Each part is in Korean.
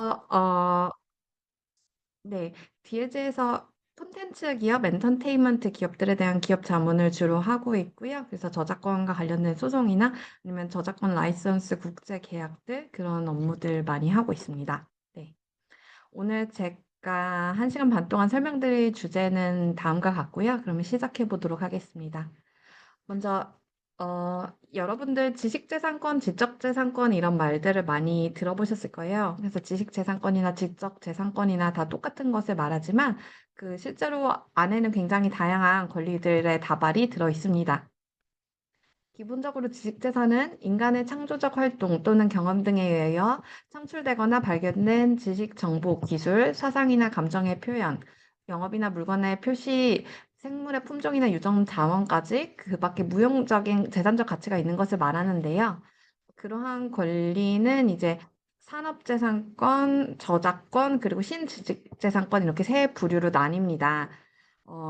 어 네. 디에즈에서 콘텐츠 기업, 엔터테인먼트 기업들에 대한 기업 자문을 주로 하고 있고요. 그래서 저작권과 관련된 소송이나 아니면 저작권 라이선스 국제 계약들 그런 업무들 많이 하고 있습니다. 네. 오늘 제가 1 시간 반 동안 설명드릴 주제는 다음과 같고요. 그러면 시작해 보도록 하겠습니다. 먼저 여러분들 지식재산권, 지적재산권 이런 말들을 많이 들어보셨을 거예요. 그래서 지식재산권이나 지적재산권이나 다 똑같은 것을 말하지만 그 실제로 안에는 굉장히 다양한 권리들의 다발이 들어 있습니다. 기본적으로 지식재산은 인간의 창조적 활동 또는 경험 등에 의하여 창출되거나 발견된 지식, 정보, 기술, 사상이나 감정의 표현, 영업이나 물건의 표시, 생물의 품종이나 유전 자원까지 그 밖에 무용적인 재산적 가치가 있는 것을 말하는데요. 그러한 권리는 이제 산업재산권, 저작권, 그리고 신지식재산권 이렇게 세 부류로 나뉩니다.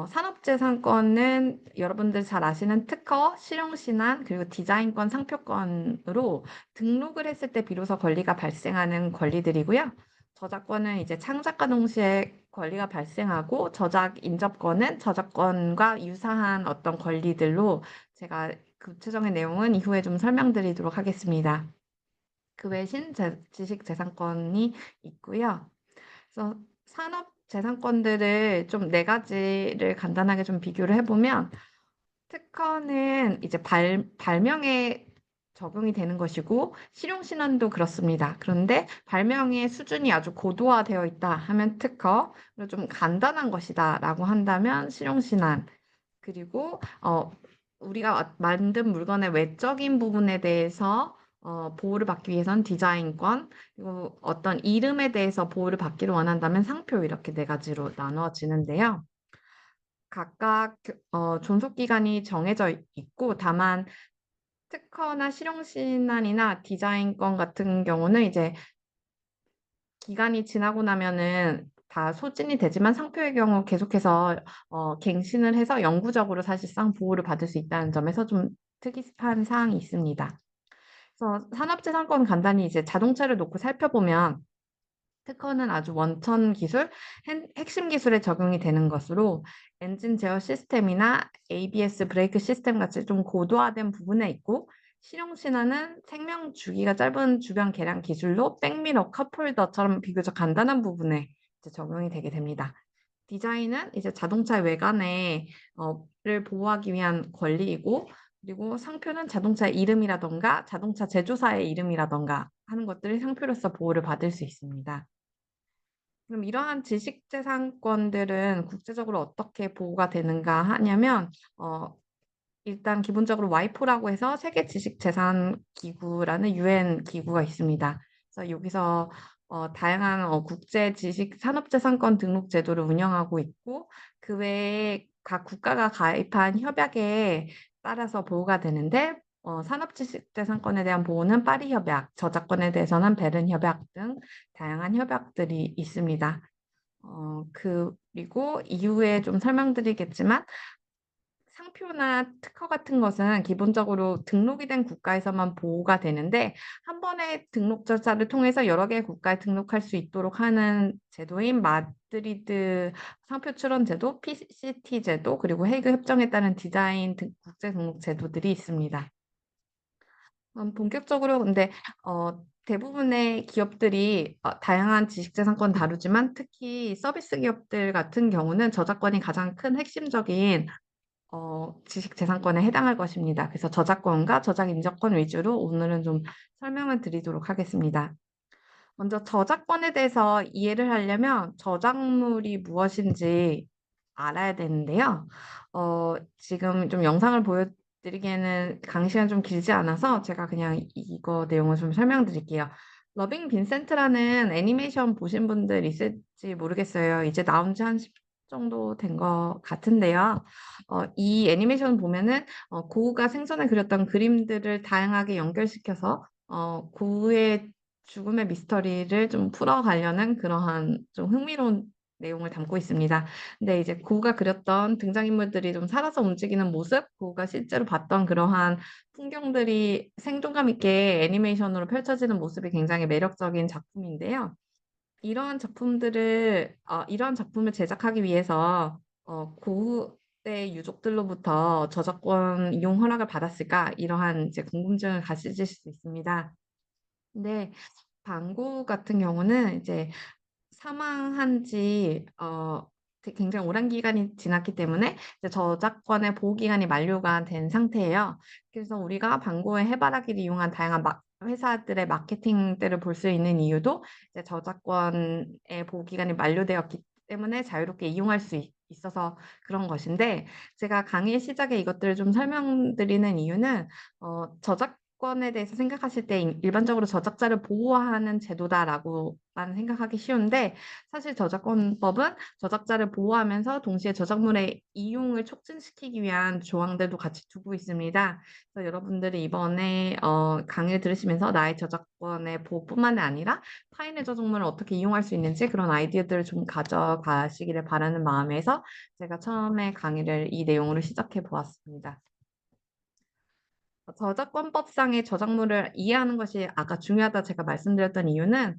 산업재산권은 여러분들 잘 아시는 특허, 실용신안, 그리고 디자인권, 상표권으로 등록을 했을 때 비로소 권리가 발생하는 권리들이고요. 저작권은 이제 창작과 동시에 권리가 발생하고 저작 인접권은 저작권과 유사한 어떤 권리들로 제가 구체적인 내용은 이후에 좀 설명드리도록 하겠습니다. 그 외에 지식재산권이 있고요. 그래서 산업 재산권들을 좀 네 가지를 간단하게 좀 비교를 해보면 특허는 이제 발명에 적용이 되는 것이고 실용신안도 그렇습니다. 그런데 발명의 수준이 아주 고도화되어 있다 하면 특허, 그리고 좀 간단한 것이다라고 한다면 실용신안, 그리고 우리가 만든 물건의 외적인 부분에 대해서 보호를 받기 위해선 디자인권, 그리고 어떤 이름에 대해서 보호를 받기를 원한다면 상표 이렇게 네 가지로 나누어지는데요. 각각 존속 기간이 정해져 있고 다만 특허나 실용신안이나 디자인권 같은 경우는 이제 기간이 지나고 나면은 다 소진이 되지만 상표의 경우 계속해서 갱신을 해서 영구적으로 사실상 보호를 받을 수 있다는 점에서 좀 특이한 사항이 있습니다. 그래서 산업재산권 간단히 이제 자동차를 놓고 살펴보면 특허는 아주 원천 기술, 핵심 기술에 적용이 되는 것으로 엔진 제어 시스템이나 ABS 브레이크 시스템 같이 좀 고도화된 부분에 있고 실용신화는 생명 주기가 짧은 주변 계량 기술로 백미러, 컵홀더처럼 비교적 간단한 부분에 이제 적용이 되게 됩니다. 디자인은 이제 자동차 외관에 를 보호하기 위한 권리이고 그리고 상표는 자동차의 이름이라든가 자동차 제조사의 이름이라든가 하는 것들이 상표로서 보호를 받을 수 있습니다. 그럼 이러한 지식재산권들은 국제적으로 어떻게 보호가 되는가 하냐면 일단 기본적으로 와이포라고 해서 세계 지식재산 기구라는 유엔 기구가 있습니다. 그래서 여기서 다양한 국제 지식 산업재산권 등록 제도를 운영하고 있고 그 외에 각 국가가 가입한 협약에 따라서 보호가 되는데 산업지식재산권에 대한 보호는 파리 협약, 저작권에 대해서는 베른 협약 등 다양한 협약들이 있습니다. 그리고 이후에 좀 설명드리겠지만 상표나 특허 같은 것은 기본적으로 등록이 된 국가에서만 보호가 되는데 한 번의 등록 절차를 통해서 여러 개의 국가에 등록할 수 있도록 하는 제도인 마드리드 상표 출원 제도, PCT 제도, 그리고 헤이그 협정에 따른 디자인 국제 등록 제도들이 있습니다. 본격적으로 근데 대부분의 기업들이 다양한 지식재산권 다루지만 특히 서비스 기업들 같은 경우는 저작권이 가장 큰 핵심적인 지식재산권에 해당할 것입니다. 그래서 저작권과 저작 인정권 위주로 오늘은 좀 설명을 드리도록 하겠습니다. 먼저 저작권에 대해서 이해를 하려면 저작물이 무엇인지 알아야 되는데요. 지금 좀 영상을 보여드리기에는 강의 시간이 좀 길지 않아서 제가 그냥 이거 내용을 좀 설명드릴게요. 러빙 빈센트라는 애니메이션 보신 분들 있을지 모르겠어요. 이제 나온 지 한 10 정도 된 것 같은데요. 이 애니메이션 보면은 고흐가 생전에 그렸던 그림들을 다양하게 연결시켜서 고흐의 죽음의 미스터리를 좀 풀어가려는 그러한 좀 흥미로운 내용을 담고 있습니다. 근데 이제 고흐가 그렸던 등장인물들이 좀 살아서 움직이는 모습, 고흐가 실제로 봤던 그러한 풍경들이 생동감 있게 애니메이션으로 펼쳐지는 모습이 굉장히 매력적인 작품인데요. 이러한 작품을 제작하기 위해서 고대 유족들로부터 저작권 이용 허락을 받았을까? 이러한 이제 궁금증을 가지실 수 있습니다. 근데 방구 같은 경우는 이제 사망한 지 굉장히 오랜 기간이 지났기 때문에 이제 저작권의 보호 기간이 만료가 된 상태예요. 그래서 우리가 방구의 해바라기를 이용한 다양한 회사들의 마케팅 때를 볼 수 있는 이유도 이제 저작권의 보호 기간이 만료되었기 때문에 자유롭게 이용할 수 있어서 그런 것인데, 제가 강의 시작에 이것들을 좀 설명드리는 이유는 저작권에 대해서 생각하실 때 일반적으로 저작자를 보호하는 제도다라고만 생각하기 쉬운데, 사실 저작권법은 저작자를 보호하면서 동시에 저작물의 이용을 촉진시키기 위한 조항들도 같이 두고 있습니다. 그래서 여러분들이 이번에 강의를 들으시면서 나의 저작권의 보호뿐만 아니라 타인의 저작물을 어떻게 이용할 수 있는지 그런 아이디어들을 좀 가져가시기를 바라는 마음에서 제가 처음에 강의를 이 내용으로 시작해 보았습니다. 저작권법상의 저작물을 이해하는 것이 아까 중요하다 제가 말씀드렸던 이유는,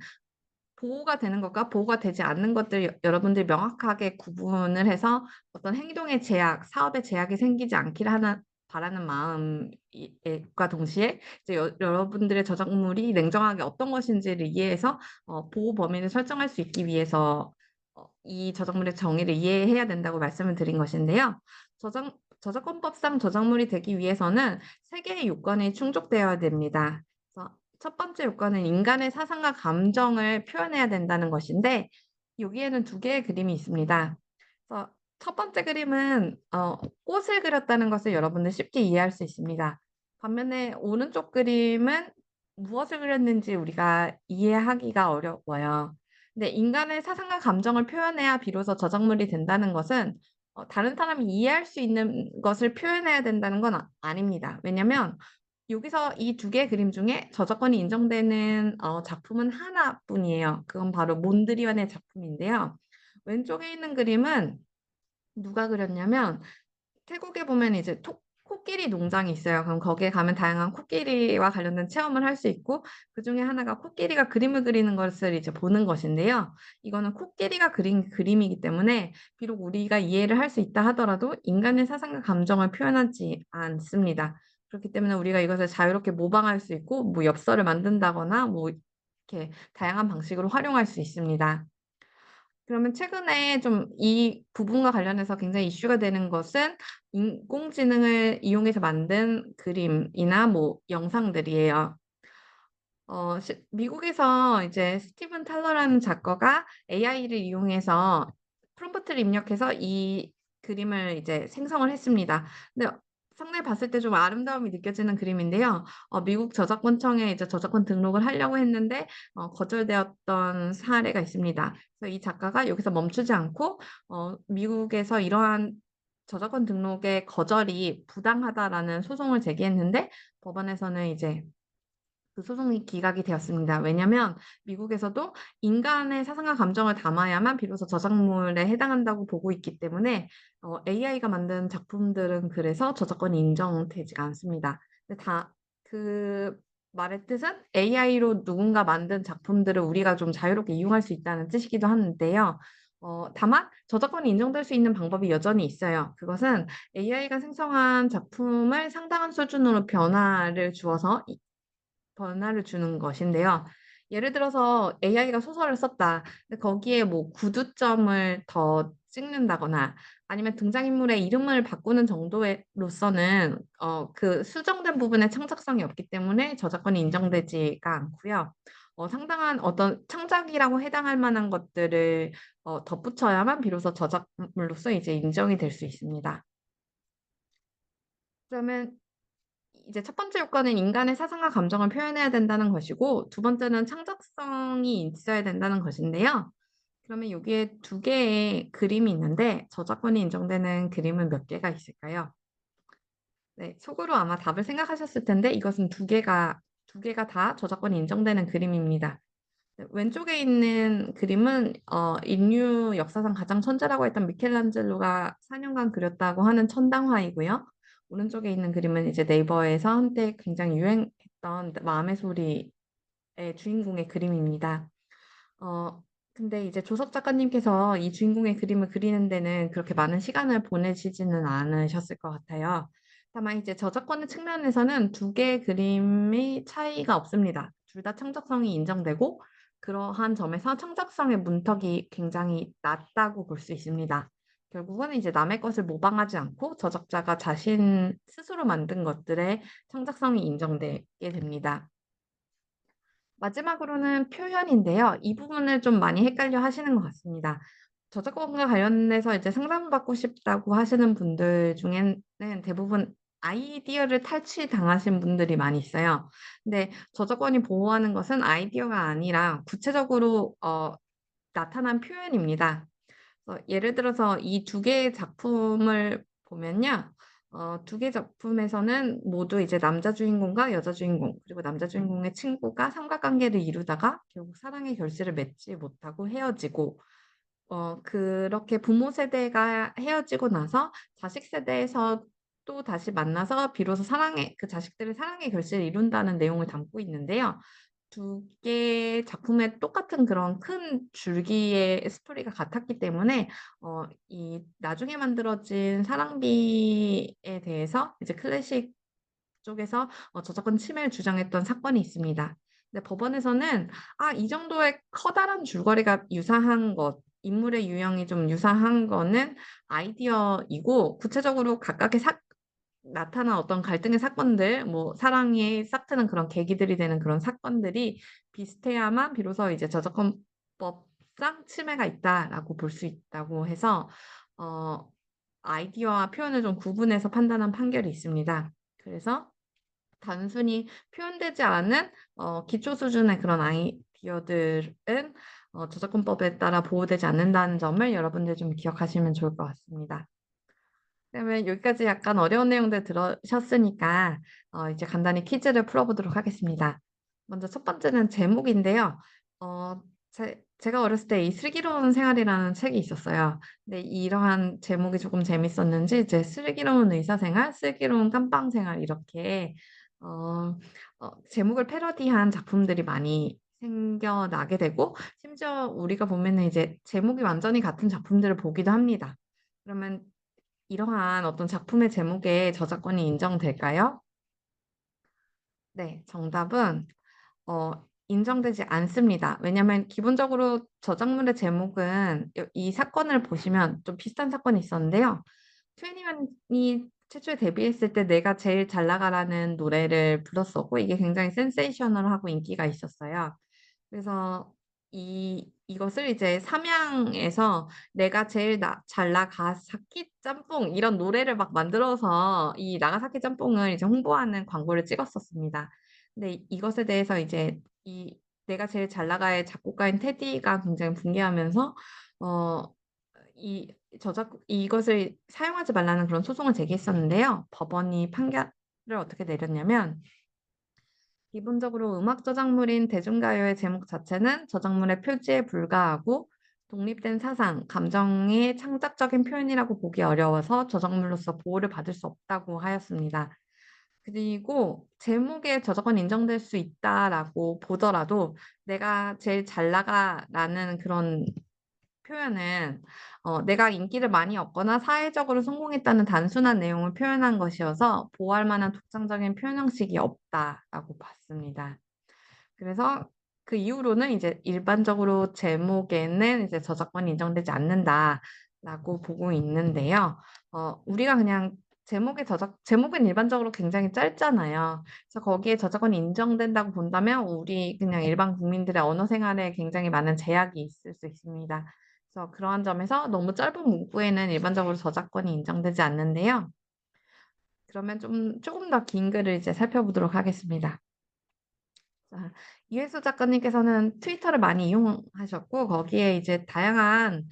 보호가 되는 것과 보호가 되지 않는 것들 여러분들이 명확하게 구분을 해서 어떤 행동의 제약, 사업의 제약이 생기지 않기를 바라는 마음과 동시에 이제 여러분들의 저작물이 냉정하게 어떤 것인지를 이해해서 보호 범위를 설정할 수 있기 위해서 이 저작물의 정의를 이해해야 된다고 말씀을 드린 것인데요. 저작권법상 저작물이 되기 위해서는 세 개의 요건이 충족되어야 됩니다. 그래서 첫 번째 요건은 인간의 사상과 감정을 표현해야 된다는 것인데, 여기에는 두 개의 그림이 있습니다. 그래서 첫 번째 그림은 꽃을 그렸다는 것을 여러분들 쉽게 이해할 수 있습니다. 반면에 오른쪽 그림은 무엇을 그렸는지 우리가 이해하기가 어려워요. 근데 인간의 사상과 감정을 표현해야 비로소 저작물이 된다는 것은 다른 사람이 이해할 수 있는 것을 표현해야 된다는 건 아닙니다. 왜냐하면 여기서 이 두 개의 그림 중에 저작권이 인정되는 작품은 하나뿐이에요. 그건 바로 몬드리안의 작품인데요. 왼쪽에 있는 그림은 누가 그렸냐면, 태국에 보면 이제 코끼리 농장이 있어요. 그럼 거기에 가면 다양한 코끼리와 관련된 체험을 할 수 있고, 그 중에 하나가 코끼리가 그림을 그리는 것을 이제 보는 것인데요. 이거는 코끼리가 그린 그림이기 때문에 비록 우리가 이해를 할 수 있다 하더라도 인간의 사상과 감정을 표현하지 않습니다. 그렇기 때문에 우리가 이것을 자유롭게 모방할 수 있고, 뭐 엽서를 만든다거나 뭐 이렇게 다양한 방식으로 활용할 수 있습니다. 그러면 최근에 좀 이 부분과 관련해서 굉장히 이슈가 되는 것은 인工지능을 이용해서 만든 그림이나 뭐 영상들이에요. 미국에서 이제 스티븐 탈러라는 작가가 AI를 이용해서 프롬프트를 입력해서 이 그림을 이제 생성을 했습니다. 근데 상당히 봤을 때 좀 아름다움이 느껴지는 그림인데요. 미국 저작권청에 이제 저작권 등록을 하려고 했는데 거절되었던 사례가 있습니다. 그래서 이 작가가 여기서 멈추지 않고 미국에서 이러한 저작권 등록의 거절이 부당하다라는 소송을 제기했는데, 법원에서는 이제 그 소송이 기각이 되었습니다. 왜냐하면 미국에서도 인간의 사상과 감정을 담아야만 비로소 저작물에 해당한다고 보고 있기 때문에 AI가 만든 작품들은 그래서 저작권이 인정되지가 않습니다. 근데 그 말의 뜻은 AI로 누군가 만든 작품들을 우리가 좀 자유롭게 이용할 수 있다는 뜻이기도 하는데요. 다만 저작권이 인정될 수 있는 방법이 여전히 있어요. 그것은 AI가 생성한 작품을 상당한 수준으로 변화를 주는 것인데요. 예를 들어서 AI가 소설을 썼다. 근데 거기에 뭐 구두점을 더 찍는다거나 아니면 등장인물의 이름을 바꾸는 정도로서는 그 수정된 부분에 창작성이 없기 때문에 저작권이 인정되지가 않고요. 상당한 어떤 창작이라고 해당할 만한 것들을 덧붙여야만 비로소 저작물로서 이제 인정이 될 수 있습니다. 그러면 이제 첫 번째 요건은 인간의 사상과 감정을 표현해야 된다는 것이고, 두 번째는 창작성이 있어야 된다는 것인데요. 그러면 여기에 두 개의 그림이 있는데 저작권이 인정되는 그림은 몇 개가 있을까요? 네, 속으로 아마 답을 생각하셨을 텐데 이것은 두 개가 다 저작권이 인정되는 그림입니다. 네, 왼쪽에 있는 그림은 인류 역사상 가장 천재라고 했던 미켈란젤로가 4년간 그렸다고 하는 천당화이고요. 오른쪽에 있는 그림은 이제 네이버에서 한때 굉장히 유행했던 마음의 소리의 주인공의 그림입니다. 어, 근데 이제 조석 작가님께서 이 주인공의 그림을 그리는 데는 그렇게 많은 시간을 보내시지는 않으셨을 것 같아요. 다만 이제 저작권의 측면에서는 두 개의 그림의 차이가 없습니다. 둘 다 창작성이 인정되고 그러한 점에서 창작성의 문턱이 굉장히 낮다고 볼 수 있습니다. 결국은 이제 남의 것을 모방하지 않고 저작자가 자신 스스로 만든 것들의 창작성이 인정되게 됩니다. 마지막으로는 표현인데요. 이 부분을 좀 많이 헷갈려 하시는 것 같습니다. 저작권과 관련해서 이제 상담받고 싶다고 하시는 분들 중에는 대부분 아이디어를 탈취당하신 분들이 많이 있어요. 근데 저작권이 보호하는 것은 아이디어가 아니라 구체적으로 나타난 표현입니다. 예를 들어서 이 두 개의 작품을 보면요. 두 개의 작품에서는 모두 이제 남자 주인공과 여자 주인공 그리고 남자 주인공의 친구가 삼각관계를 이루다가 결국 사랑의 결실을 맺지 못하고 헤어지고 그렇게 부모 세대가 헤어지고 나서 자식 세대에서 또다시 만나서 비로소 사랑의 그 자식들의 사랑의 결실을 이룬다는 내용을 담고 있는데요. 두 개의 작품에 똑같은 그런 큰 줄기의 스토리가 같았기 때문에 이 나중에 만들어진 사랑비에 대해서 이제 클래식 쪽에서 저작권 침해를 주장했던 사건이 있습니다. 근데 법원에서는 이 정도의 커다란 줄거리가 유사한 것, 인물의 유형이 좀 유사한 거는 아이디어이고 구체적으로 각각의 나타난 어떤 갈등의 사건들 뭐 사랑이 싹트는 그런 계기들이 되는 그런 사건들이 비슷해야만 비로소 이제 저작권법상 침해가 있다라고 볼 수 있다고 해서 어 아이디어와 표현을 좀 구분해서 판단한 판결이 있습니다. 그래서 단순히 표현되지 않은 기초 수준의 그런 아이디어들은 저작권법에 따라 보호되지 않는다는 점을 여러분들 좀 기억하시면 좋을 것 같습니다. 그러면 여기까지 약간 어려운 내용들 들으셨으니까 이제 간단히 퀴즈를 풀어보도록 하겠습니다. 먼저 첫 번째는 제목인데요. 어, 제가 어렸을 때 이 슬기로운 생활이라는 책이 있었어요. 근데 이러한 제목이 조금 재밌었는지 이제 슬기로운 의사생활, 슬기로운 깜빵생활 이렇게 어, 제목을 패러디한 작품들이 많이 생겨나게 되고 심지어 우리가 보면은 이제 제목이 완전히 같은 작품들을 보기도 합니다. 그러면 이러한 어떤 작품의 제목에 저작권이 인정될까요? 네, 정답은 어, 인정되지 않습니다. 왜냐하면 기본적으로 저작물의 제목은 이 사건을 보시면 좀 비슷한 사건이 있었는데요. 2NE1이 최초에 데뷔했을 때 내가 제일 잘 나가라는 노래를 불렀었고 이게 굉장히 센세이셔널하고 인기가 있었어요. 그래서 이것을 이제 삼양에서 내가 제일 잘 나가사키 짬뽕 이런 노래를 막 만들어서 이 나가사키 짬뽕을 이제 홍보하는 광고를 찍었었습니다. 근데 이것에 대해서 이제 이 내가 제일 잘 나가의 작곡가인 테디가 굉장히 분개하면서 어 이 이것을 사용하지 말라는 그런 소송을 제기했었는데요. 법원이 판결을 어떻게 내렸냐면 기본적으로 음악 저작물인 대중가요의 제목 자체는 저작물의 표지에 불과하고 독립된 사상, 감정의 창작적인 표현이라고 보기 어려워서 저작물로서 보호를 받을 수 없다고 하였습니다. 그리고 제목에 저작권이 인정될 수 있다라고 보더라도 내가 제일 잘 나가라는 그런 표현은 내가 인기를 많이 얻거나 사회적으로 성공했다는 단순한 내용을 표현한 것이어서 보호할 만한 독창적인 표현 형식이 없다라고 봤습니다. 그래서 그 이후로는 이제 일반적으로 제목에는 이제 저작권이 인정되지 않는다라고 보고 있는데요. 우리가 그냥 제목은 일반적으로 굉장히 짧잖아요. 그래서 거기에 저작권이 인정된다고 본다면 우리 그냥 일반 국민들의 언어 생활에 굉장히 많은 제약이 있을 수 있습니다. 그래서 그러한 점에서 너무 짧은 문구에는 일반적으로 저작권이 인정되지 않는데요. 그러면 조금 더 긴 글을 이제 살펴보도록 하겠습니다. 자, 이회수 작가님께서는 트위터를 많이 이용하셨고 거기에 이제 다양한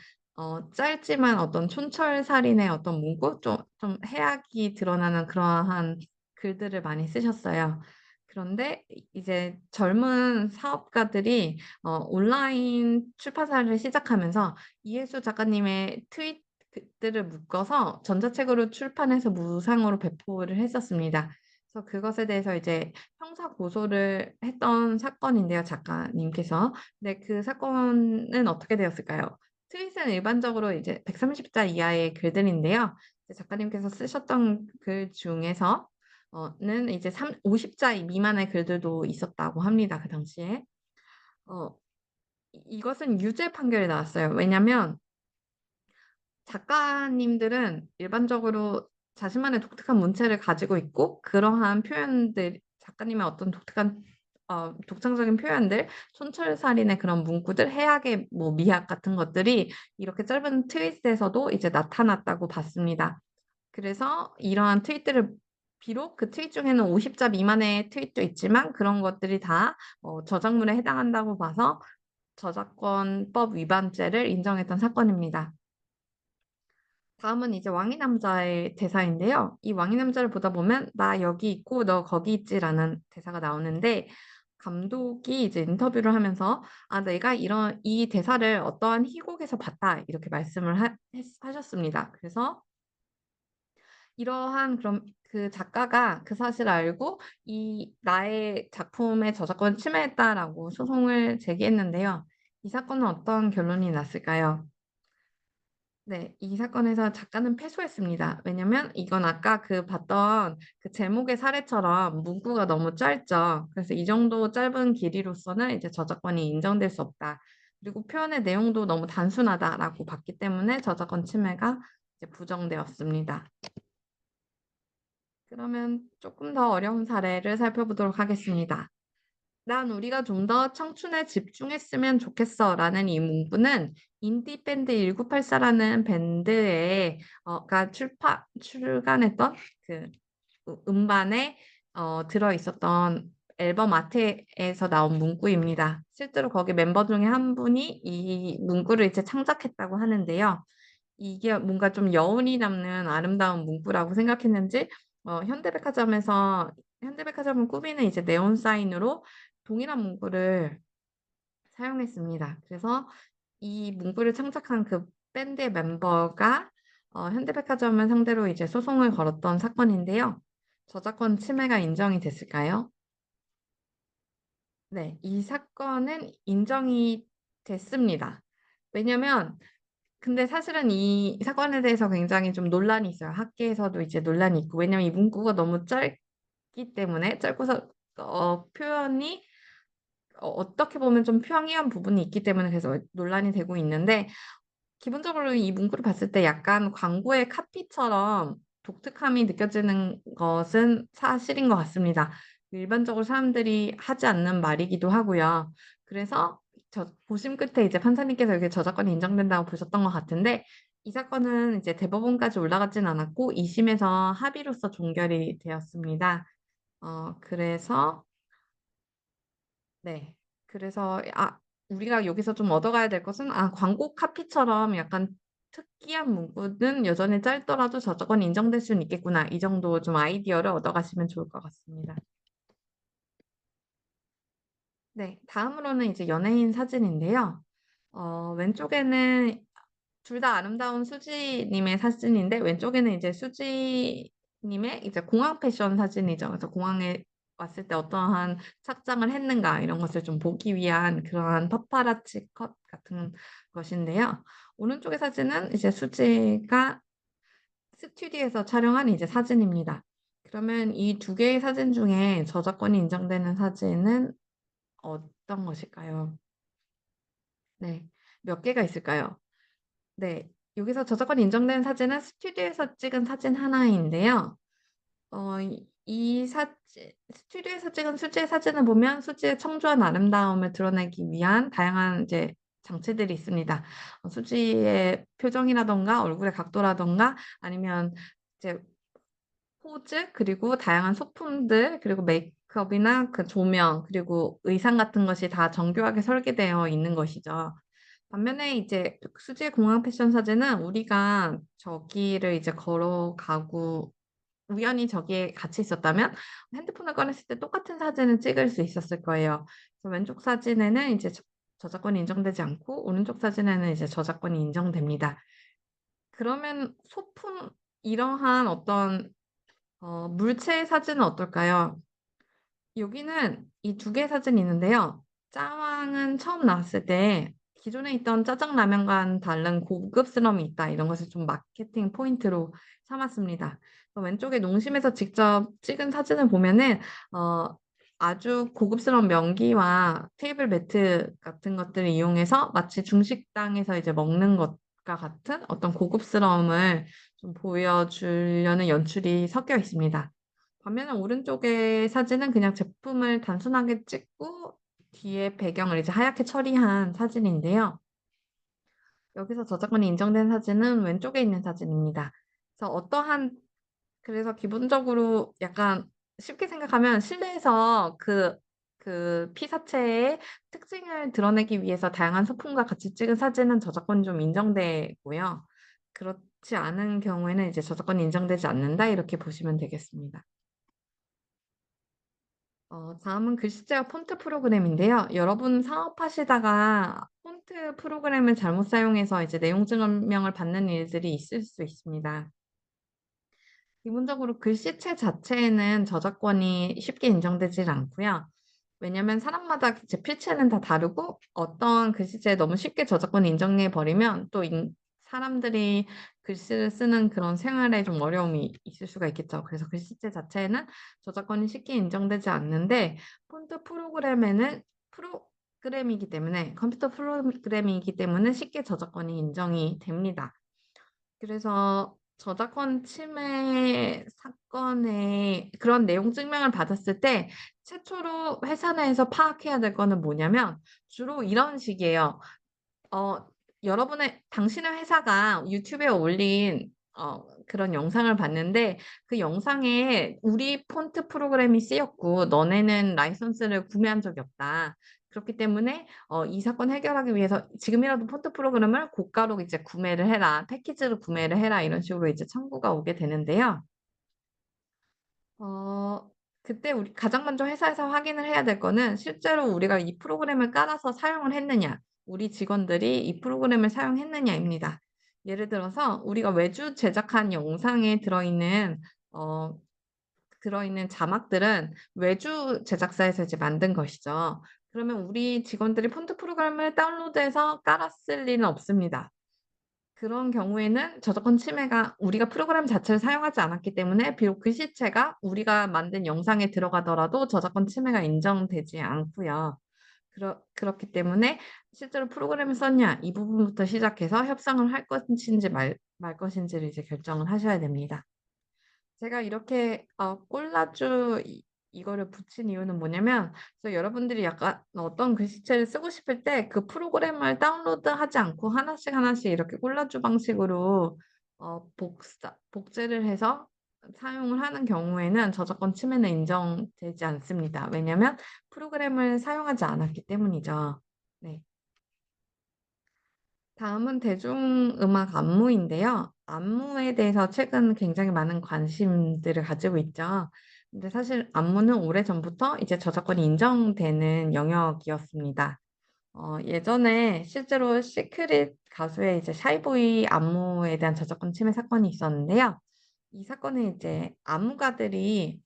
짧지만 어떤 촌철살인의 어떤 문구 좀 해악이 드러나는 그러한 글들을 많이 쓰셨어요. 그런데 이제 젊은 사업가들이 온라인 출판사를 시작하면서 이혜수 작가님의 트윗들을 묶어서 전자책으로 출판해서 무상으로 배포를 했었습니다. 그래서 그것에 대해서 이제 형사 고소를 했던 사건인데요, 작가님께서. 근데 그 사건은 어떻게 되었을까요? 트윗은 일반적으로 이제 130자 이하의 글들인데요. 이제 작가님께서 쓰셨던 글 중에서 는 이제 50자 미만의 글들도 있었다고 합니다, 그 당시에. 어 이것은 유죄 판결이 나왔어요. 왜냐면 작가님들은 일반적으로 자신만의 독특한 문체를 가지고 있고 그러한 표현들 작가님의 어떤 독특한 독창적인 표현들, 촌철살인의 그런 문구들, 해악의 뭐 미학 같은 것들이 이렇게 짧은 트윗에서도 이제 나타났다고 봤습니다. 그래서 이러한 트윗들을 비록 그 트윗 중에는 50자 미만의 트윗도 있지만 그런 것들이 다 저작물에 해당한다고 봐서 저작권법 위반죄를 인정했던 사건입니다. 다음은 이제 왕이 남자의 대사인데요. 이 왕이 남자를 보다 보면 나 여기 있고 너 거기 있지라는 대사가 나오는데 감독이 이제 인터뷰를 하면서 내가 이런 이 대사를 어떠한 희곡에서 봤다 이렇게 말씀을 하셨습니다. 그래서 이러한 그럼 그 작가가 그 사실을 알고 이 나의 작품의 저작권 침해했다라고 소송을 제기했는데요. 이 사건은 어떤 결론이 났을까요? 네. 이 사건에서 작가는 패소했습니다. 왜냐면 이건 아까 그 봤던 그 제목의 사례처럼 문구가 너무 짧죠. 그래서 이 정도 짧은 길이로서는 이제 저작권이 인정될 수 없다. 그리고 표현의 내용도 너무 단순하다라고 봤기 때문에 저작권 침해가 이제 부정되었습니다. 그러면 조금 더 어려운 사례를 살펴보도록 하겠습니다. "난 우리가 좀 더 청춘에 집중했으면 좋겠어."라는 이 문구는 인디 밴드 1984라는 밴드에 가 출간했던 그 음반에 들어 있었던 앨범 아트에서 나온 문구입니다. 실제로 거기 멤버 중에 한 분이 이 문구를 이제 창작했다고 하는데요. 이게 뭔가 좀 여운이 남는 아름다운 문구라고 생각했는지 현대백화점을 꾸미는 이제 네온 사인으로 동일한 문구를 사용했습니다. 그래서 이 문구를 창작한 그 밴드의 멤버가 현대백화점을 상대로 이제 소송을 걸었던 사건인데요. 저작권 침해가 인정이 됐을까요? 네. 이 사건은 인정이 됐습니다. 왜냐면 근데 사실은 이 사건에 대해서 굉장히 좀 논란이 있어요. 학계에서도 이제 논란이 있고. 왜냐면 이 문구가 너무 짧기 때문에 짧고서 표현이 어떻게 보면 좀 평이한 부분이 있기 때문에 그래서 논란이 되고 있는데 기본적으로 이 문구를 봤을 때 약간 광고의 카피처럼 독특함이 느껴지는 것은 사실인 것 같습니다. 일반적으로 사람들이 하지 않는 말이기도 하고요. 그래서 보심 끝에 이제 판사님께서 이게 저작권이 인정된다고 보셨던 것 같은데 이 사건은 이제 대법원까지 올라가진 않았고 2심에서 합의로서 종결이 되었습니다. 그래서 네. 그래서 우리가 여기서 좀 얻어가야 될 것은 광고 카피처럼 약간 특이한 문구는 여전히 짧더라도 저작권이 인정될 수는 있겠구나. 이 정도 좀 아이디어를 얻어가시면 좋을 것 같습니다. 네. 다음으로는 이제 연예인 사진인데요. 왼쪽에는 둘 다 아름다운 수지 님의 사진인데 왼쪽에는 이제 수지 님의 이제 공항 패션 사진이죠. 그래서 공항에 왔을 때 어떠한 착장을 했는가 이런 것을 좀 보기 위한 그러한 파파라치 컷 같은 것인데요. 오른쪽의 사진은 이제 수지가 스튜디오에서 촬영한 이제 사진입니다. 그러면 이 두 개의 사진 중에 저작권이 인정되는 사진은 어떤 것일까요? 네. 몇 개가 있을까요? 네. 여기서 저작권이 인정된 사진은 스튜디오에서 찍은 사진 하나인데요. 이 사진 스튜디오에서 찍은 수지의 사진을 보면 수지의 청초한 아름다움을 드러내기 위한 다양한 이제 장치들이 있습니다. 수지의 표정이라든가 얼굴의 각도라든가 아니면 이제 포즈 그리고 다양한 소품들 그리고 메이크업이나 그 조명 그리고 의상 같은 것이 다 정교하게 설계되어 있는 것이죠. 반면에 이제 수지의 공항 패션 사진은 우리가 저기를 이제 걸어가고 우연히 저기에 같이 있었다면 핸드폰을 꺼냈을 때 똑같은 사진을 찍을 수 있었을 거예요. 그래서 왼쪽 사진에는 이제 저작권이 인정되지 않고 오른쪽 사진에는 이제 저작권이 인정됩니다. 그러면 소품 이러한 어떤 물체 사진은 어떨까요? 여기는 이 두 개의 사진이 있는데요. 짜왕은 처음 나왔을 때 기존에 있던 짜장라면과는 다른 고급스러움이 있다. 이런 것을 좀 마케팅 포인트로 삼았습니다. 왼쪽에 농심에서 직접 찍은 사진을 보면은 어 아주 고급스러운 명기와 테이블 매트 같은 것들을 이용해서 마치 중식당에서 이제 먹는 것과 같은 어떤 고급스러움을 좀 보여주려는 연출이 섞여 있습니다. 반면에 오른쪽의 사진은 그냥 제품을 단순하게 찍고 뒤에 배경을 이제 하얗게 처리한 사진인데요. 여기서 저작권이 인정된 사진은 왼쪽에 있는 사진입니다. 그래서 그래서 기본적으로 약간 쉽게 생각하면 실내에서 그 피사체의 특징을 드러내기 위해서 다양한 소품과 같이 찍은 사진은 저작권이 좀 인정되고요. 그렇지 않은 경우에는 이제 저작권이 인정되지 않는다 이렇게 보시면 되겠습니다. 다음은 글씨체와 폰트 프로그램인데요. 여러분 사업하시다가 폰트 프로그램을 잘못 사용해서 이제 내용 증명을 받는 일들이 있을 수 있습니다. 기본적으로 글씨체 자체에는 저작권이 쉽게 인정되질 않고요. 왜냐면 사람마다 이제 필체는 다 다르고 어떤 글씨체에 너무 쉽게 저작권을 인정해 버리면 또 사람들이 글씨를 쓰는 그런 생활에 좀 어려움이 있을 수가 있겠죠. 그래서 글씨체 자체에는 저작권이 쉽게 인정되지 않는데 폰트 프로그램에는 프로그램이기 때문에 컴퓨터 프로그램이기 때문에 쉽게 저작권이 인정이 됩니다. 그래서 저작권 침해 사건의 그런 내용 증명을 받았을 때 최초로 회사 내에서 파악해야 될 거는 뭐냐면 주로 이런 식이에요. 어 당신의 회사가 유튜브에 올린 그런 영상을 봤는데 그 영상에 "우리 폰트 프로그램이 쓰였고 너네는 라이선스를 구매한 적이 없다. 그렇기 때문에 이 사건 해결하기 위해서 지금이라도 폰트 프로그램을 고가로 이제 구매를 해라. 패키지로 구매를 해라." 이런 식으로 이제 청구가 오게 되는데요. 어 그때 우리 가장 먼저 회사에서 확인을 해야 될 거는 실제로 우리가 이 프로그램을 깔아서 사용을 했느냐, 우리 직원들이 이 프로그램을 사용했느냐입니다. 예를 들어서 우리가 외주 제작한 영상에 어 들어있는 자막들은 외주 제작사에서 이제 만든 것이죠. 그러면 우리 직원들이 폰트 프로그램을 다운로드해서 깔았을 리는 없습니다. 그런 경우에는 저작권 침해가 우리가 프로그램 자체를 사용하지 않았기 때문에 비록 글씨체가 우리가 만든 영상에 들어가더라도 저작권 침해가 인정되지 않고요. 그렇기 때문에 실제로 프로그램을 썼냐 이 부분부터 시작해서 협상을 할 것인지 말 것인지를 이제 결정을 하셔야 됩니다. 제가 이렇게 콜라주 이거를 붙인 이유는 뭐냐면 그래서 여러분들이 약간 어떤 글씨체를 쓰고 싶을 때 그 프로그램을 다운로드하지 않고 하나씩 하나씩 이렇게 콜라주 방식으로 복제를 해서 사용을 하는 경우에는 저작권 침해는 인정되지 않습니다. 왜냐면 프로그램을 사용하지 않았기 때문이죠. 네. 다음은 대중음악 안무인데요. 안무에 대해서 최근 굉장히 많은 관심들을 가지고 있죠. 근데 사실 안무는 오래전부터 이제 저작권이 인정되는 영역이었습니다. 예전에 실제로 시크릿 가수의 이제 샤이보이 안무에 대한 저작권 침해 사건이 있었는데요. 이 사건은 이제 안무가들이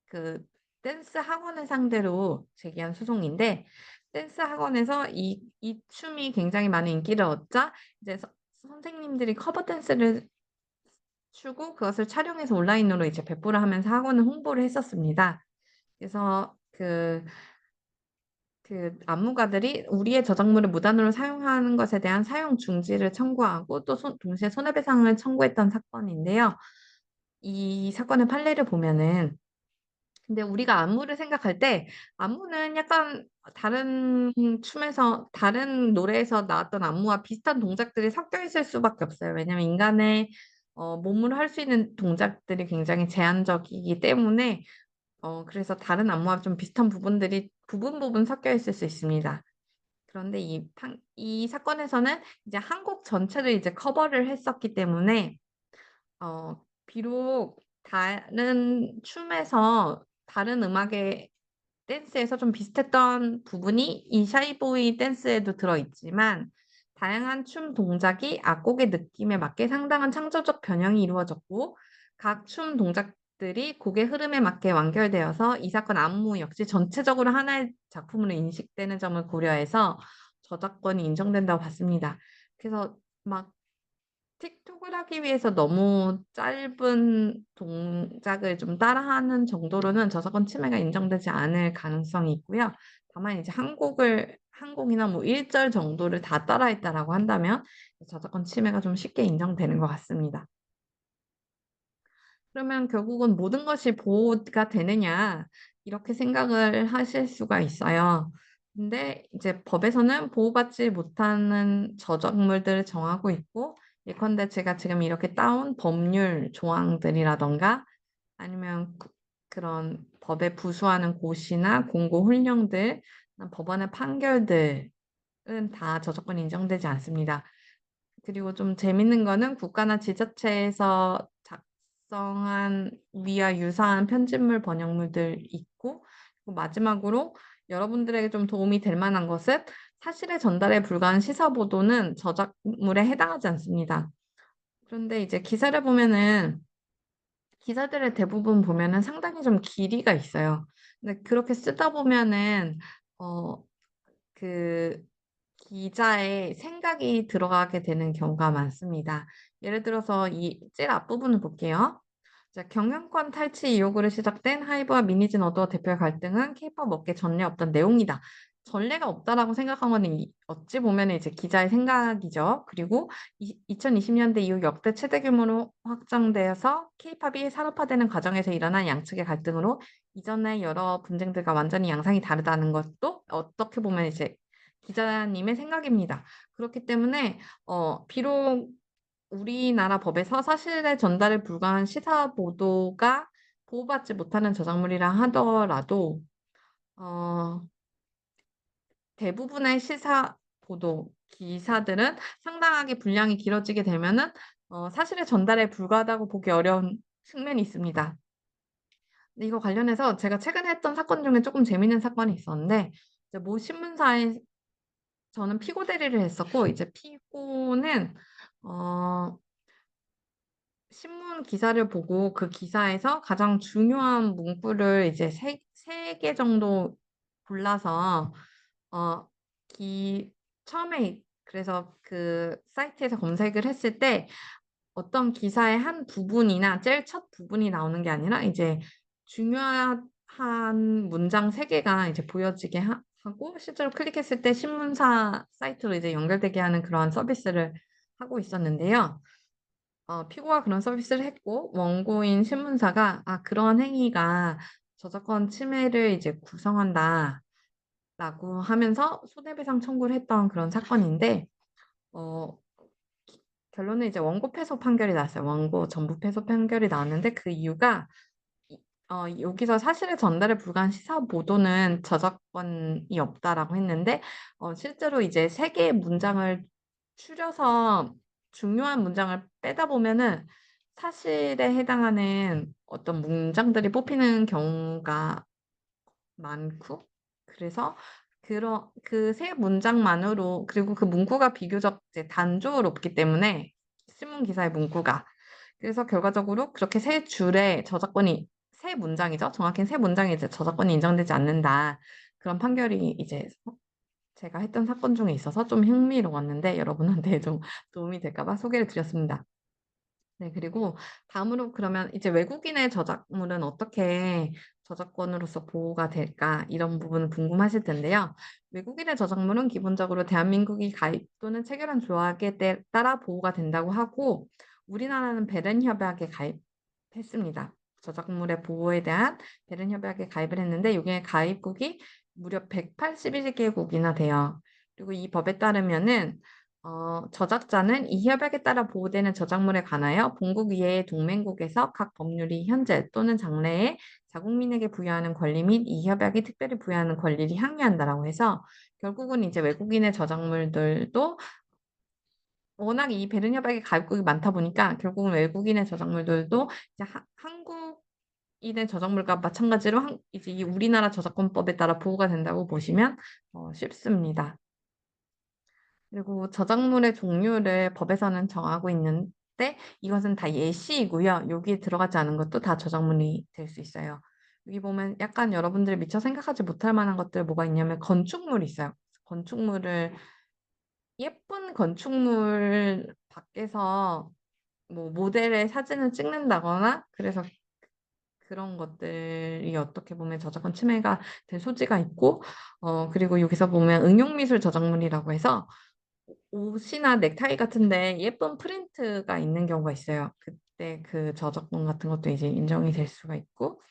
그 댄스 학원을 상대로 제기한 소송인데 댄스 학원에서 이 춤이 굉장히 많은 인기를 얻자 이제 선생님들이 커버 댄스를 추고 그것을 촬영해서 온라인으로 이제 배포를 하면서 학원을 홍보를 했었습니다. 그래서 그 안무가들이 우리의 저작물을 무단으로 사용하는 것에 대한 사용 중지를 청구하고 또 동시에 손해배상을 청구했던 사건인데요. 이 사건의 판례를 보면은 근데 우리가 안무를 생각할 때 안무는 약간 다른 노래에서 나왔던 안무와 비슷한 동작들이 섞여 있을 수밖에 없어요. 왜냐하면 인간의 몸으로 할 수 있는 동작들이 굉장히 제한적이기 때문에 그래서 다른 안무와 좀 비슷한 부분들이 부분 섞여 있을 수 있습니다. 그런데 이 사건에서는 이제 한 곡 전체를 이제 커버를 했었기 때문에 비록 다른 음악의 댄스에서 좀 비슷했던 부분이 이 샤이보이 댄스에도 들어있지만 다양한 춤 동작이 악곡의 느낌에 맞게 상당한 창조적 변형이 이루어졌고 각 춤 동작 것들이 곡의 흐름에 맞게 완결되어서 이 사건 안무 역시 전체적으로 하나의 작품으로 인식되는 점을 고려해서 저작권이 인정된다고 봤습니다. 그래서 막 틱톡을 하기 위해서 너무 짧은 동작을 좀 따라하는 정도로는 저작권 침해가 인정되지 않을 가능성이 있고요. 다만 이제 한 곡이나 뭐 1절 정도를 다 따라했다라고 한다면 저작권 침해가 좀 쉽게 인정되는 것 같습니다. 그러면 결국은 '모든 것이 보호가 되느냐.' 이렇게 생각을 하실 수가 있어요. 근데 이제 법에서는 보호받지 못하는 저작물들을 정하고 있고, 예컨대 제가 지금 이렇게 따온 법률 조항들이라든가 아니면 그런 법에 부수하는 고시나 공고 훈령들, 법원의 판결들은 다 저작권이 인정되지 않습니다. 그리고 좀 재밌는 거는 국가나 지자체에서 작성한 위와 유사한 편집물 번역물들 있고, 그리고 마지막으로 여러분들에게 좀 도움이 될 만한 것은 사실의 전달에 불과한 시사 보도는 저작물에 해당하지 않습니다. 그런데 이제 기사를 보면은 기사들의 대부분 보면은 상당히 좀 길이가 있어요. 근데 그렇게 쓰다 보면은 어 그 기자의 생각이 들어가게 되는 경우가 많습니다. 예를 들어서 이 제일 앞부분을 볼게요. 자, 경영권 탈취 의혹으로 시작된 하이브와 미니진 어도어 대표의 갈등은 케이팝 업계 전례 없던 내용이다. 전례가 없다라고 생각한 거는 어찌 보면 이제 기자의 생각이죠. 그리고 2020년대 이후 역대 최대 규모로 확장되어서 케이팝이 산업화되는 과정에서 일어난 양측의 갈등으로 이전의 여러 분쟁들과 완전히 양상이 다르다는 것도 어떻게 보면 이제 기자님의 생각입니다. 그렇기 때문에 비록 우리나라 법에서 사실의 전달에 불과한 시사 보도가 보호받지 못하는 저작물이라 하더라도 어 대부분의 시사 보도 기사들은 상당하게 분량이 길어지게 되면은 사실의 전달에 불과하다고 보기 어려운 측면이 있습니다. 근데 이거 관련해서 제가 최근에 했던 사건 중에 쪼끔 재밌는 사건이 있었는데, 이제 모 신문사에 저는 피고 대리를 했었고, 이제 피고는 어 신문 기사를 보고 그 기사에서 가장 중요한 문구를 이제 세 개 정도 골라서 어 기 처음에 그래서 그 사이트에서 검색을 했을 때 어떤 기사의 한 부분이나 제일 첫 부분이 나오는 게 아니라 이제 중요한 문장 3 개가 이제 보여지게 하고, 실제로 클릭했을 때 신문사 사이트로 이제 연결되게 하는 그러한 서비스를 하고 있었는데요. 피고가 그런 서비스를 했고 원고인 신문사가 "아, 그러한 행위가 저작권 침해를 이제 구성한다."라고 하면서 손해배상 청구를 했던 그런 사건인데, 어 결론은 이제 원고 패소 판결이 나왔어요. 원고 전부 패소 판결이 나왔는데 그 이유가 여기서 "사실의 전달에 불과한 시사 보도는 저작권이 없다."라고 했는데, 실제로 이제 3 개의 문장을 추려서 중요한 문장을 빼다 보면은 사실에 해당하는 어떤 문장들이 뽑히는 경우가 많고, 그래서 그 세 문장만으로, 그리고 그 문구가 비교적 이제 단조롭기 때문에 신문 기사의 문구가, 그래서 결과적으로 그렇게 세 줄의 저작권이, 세 문장이죠. 정확히는 세 문장에 이제 저작권이 인정되지 않는다. 그런 판결이 이제 제가 했던 사건 중에 있어서 좀 흥미로웠는데 여러분한테 좀 도움이 될까 봐 소개를 드렸습니다. 네, 그리고 다음으로 그러면 이제 '외국인의 저작물은 어떻게 저작권으로서 보호가 될까?' 이런 부분은 궁금하실 텐데요. 외국인의 저작물은 기본적으로 대한민국이 가입 또는 체결한 조약에 따라 보호가 된다고 하고, 우리나라는 베른 협약에 가입했습니다. 저작물의 보호에 대한 베른 협약에 가입을 했는데 이게 가입국이 무려 181 개국이나 돼요. 그리고 이 법에 따르면은 저작자는 이 협약에 따라 보호되는 저작물에 관하여 본국 이외의 동맹국에서 각 법률이 현재 또는 장래에 자국민에게 부여하는 권리 및 이 협약이 특별히 부여하는 권리를 향유한다라고 해서, 결국은 이제 외국인의 저작물들도 워낙 이 베른 협약에 가입국이 많다 보니까 결국은 외국인의 저작물들도 이제 한국인의 저작물과 마찬가지로 이제 이 우리나라 저작권법에 따라 보호가 된다고 보시면 쉽습니다. 그리고 저작물의 종류를 법에서는 정하고 있는 때 이것은 다 예시이고요. 여기에 들어가지 않은 것도 다 저작물이 될 수 있어요. 여기 보면 약간 여러분들이 미처 생각하지 못할 만한 것들 뭐가 있냐면 건축물이 있어요. 건축물을 예쁜 건축물 밖에서 뭐 모델의 사진을 찍는다거나 그래서 그런 것들이 어떻게 보면 저작권 침해가 될 소지가 있고 그리고 여기서 보면 응용미술 저작물이라고 해서 옷이나 넥타이 같은 데 예쁜 프린트가 있는 경우가 있어요. 그때 그 저작권 같은 것도 이제 인정이 될 수가 있고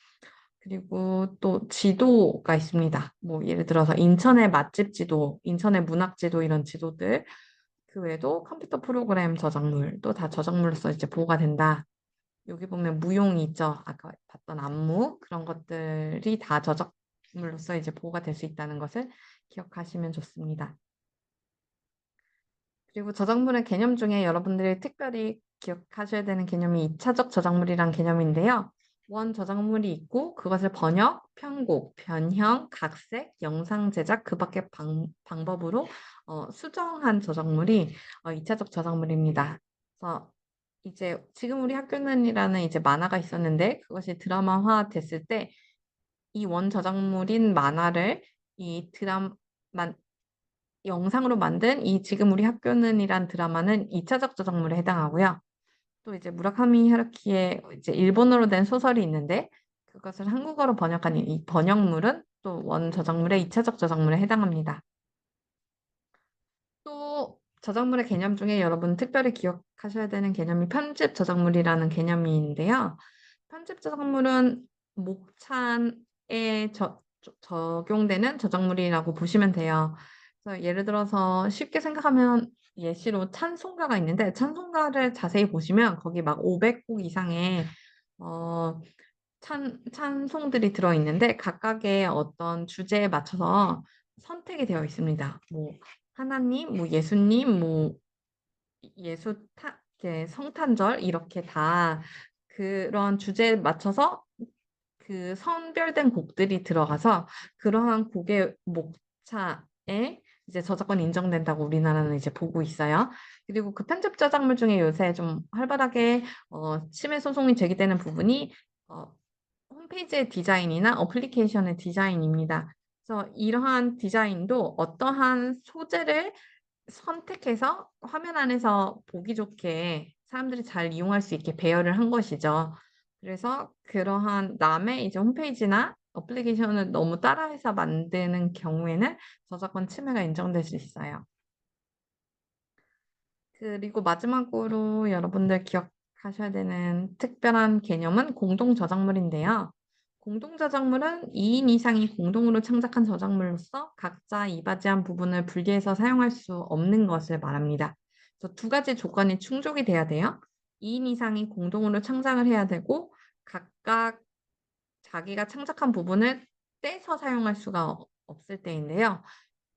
그리고 또 지도가 있습니다. 뭐 예를 들어서 인천의 맛집 지도, 인천의 문학 지도 이런 지도들 그 외에도 컴퓨터 프로그램 저작물도 다 저작물로서 이제 보호가 된다. 여기 보면 무용이 있죠. 아까 봤던 안무 그런 것들이 다 저작물로서 이제 보호가 될 수 있다는 것을 기억하시면 좋습니다. 그리고 저작물의 개념 중에 여러분들이 특별히 기억하셔야 되는 개념이 2차적 저작물이란 개념인데요. 원 저작물이 있고 그것을 번역, 편곡, 변형, 각색, 영상 제작 그 밖의 방법으로 수정한 저작물이 2차적 저작물입니다. 그래서 이제 지금 우리 학교는이라는 이제 만화가 있었는데 그것이 드라마화 됐을 때 이 원 저작물인 만화를 이 영상으로 만든 이 지금 우리 학교는이란 드라마는 2차적 저작물에 해당하고요. 또 이제 무라카미 하루키의 이제 일본어로 된 소설이 있는데 그것을 한국어로 번역한 이 번역물은 또 원 저작물의 2차적 저작물에 해당합니다. 또 저작물의 개념 중에 여러분 특별히 기억하셔야 되는 개념이 편집 저작물이라는 개념인데요. 편집 저작물은 목찬에 적용되는 저작물이라고 보시면 돼요. 그래서 예를 들어서 쉽게 생각하면 예시로 찬송가가 있는데 찬송가를 자세히 보시면 거기 막 500곡 이상의 어, 찬송들이 들어있는데 각각의 어떤 주제에 맞춰서 선택이 되어 있습니다. 뭐 하나님, 뭐 예수님, 뭐 이렇게 성탄절 이렇게 다 그런 주제에 맞춰서 그 선별된 곡들이 들어가서 그러한 곡의 목차에 이제 저작권이 인정된다고 우리나라는 이제 보고 있어요. 그리고 그 편집 저작물 중에 요새 좀 활발하게 침해 소송이 제기되는 부분이 어, 홈페이지의 디자인이나 어플리케이션의 디자인입니다. 그래서 이러한 디자인도 어떠한 소재를 선택해서 화면 안에서 보기 좋게 사람들이 잘 이용할 수 있게 배열을 한 것이죠. 그래서 그러한 남의 이제 홈페이지나 어플리케이션을 너무 따라해서 만드는 경우에는 저작권 침해가 인정될 수 있어요. 그리고 마지막으로 여러분들 기억하셔야 되는 특별한 개념은 공동 저작물인데요. 공동 저작물은 2인 이상이 공동으로 창작한 저작물로서 각자 이바지한 부분을 분리해서 사용할 수 없는 것을 말합니다. 그래서 두 가지 조건이 충족이 돼야 돼요. 2인 이상이 공동으로 창작을 해야 되고 각각 자기가 창작한 부분을 떼서 사용할 수가 없을 때인데요.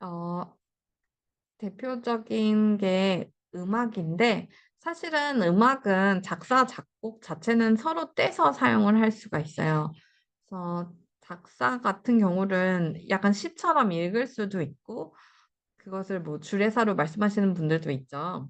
어, 대표적인 게 음악인데 사실은 음악은 작사, 작곡 자체는 서로 떼서 사용을 할 수가 있어요. 그래서 작사 같은 경우는 약간 시처럼 읽을 수도 있고 그것을 뭐 주례사로 말씀하시는 분들도 있죠.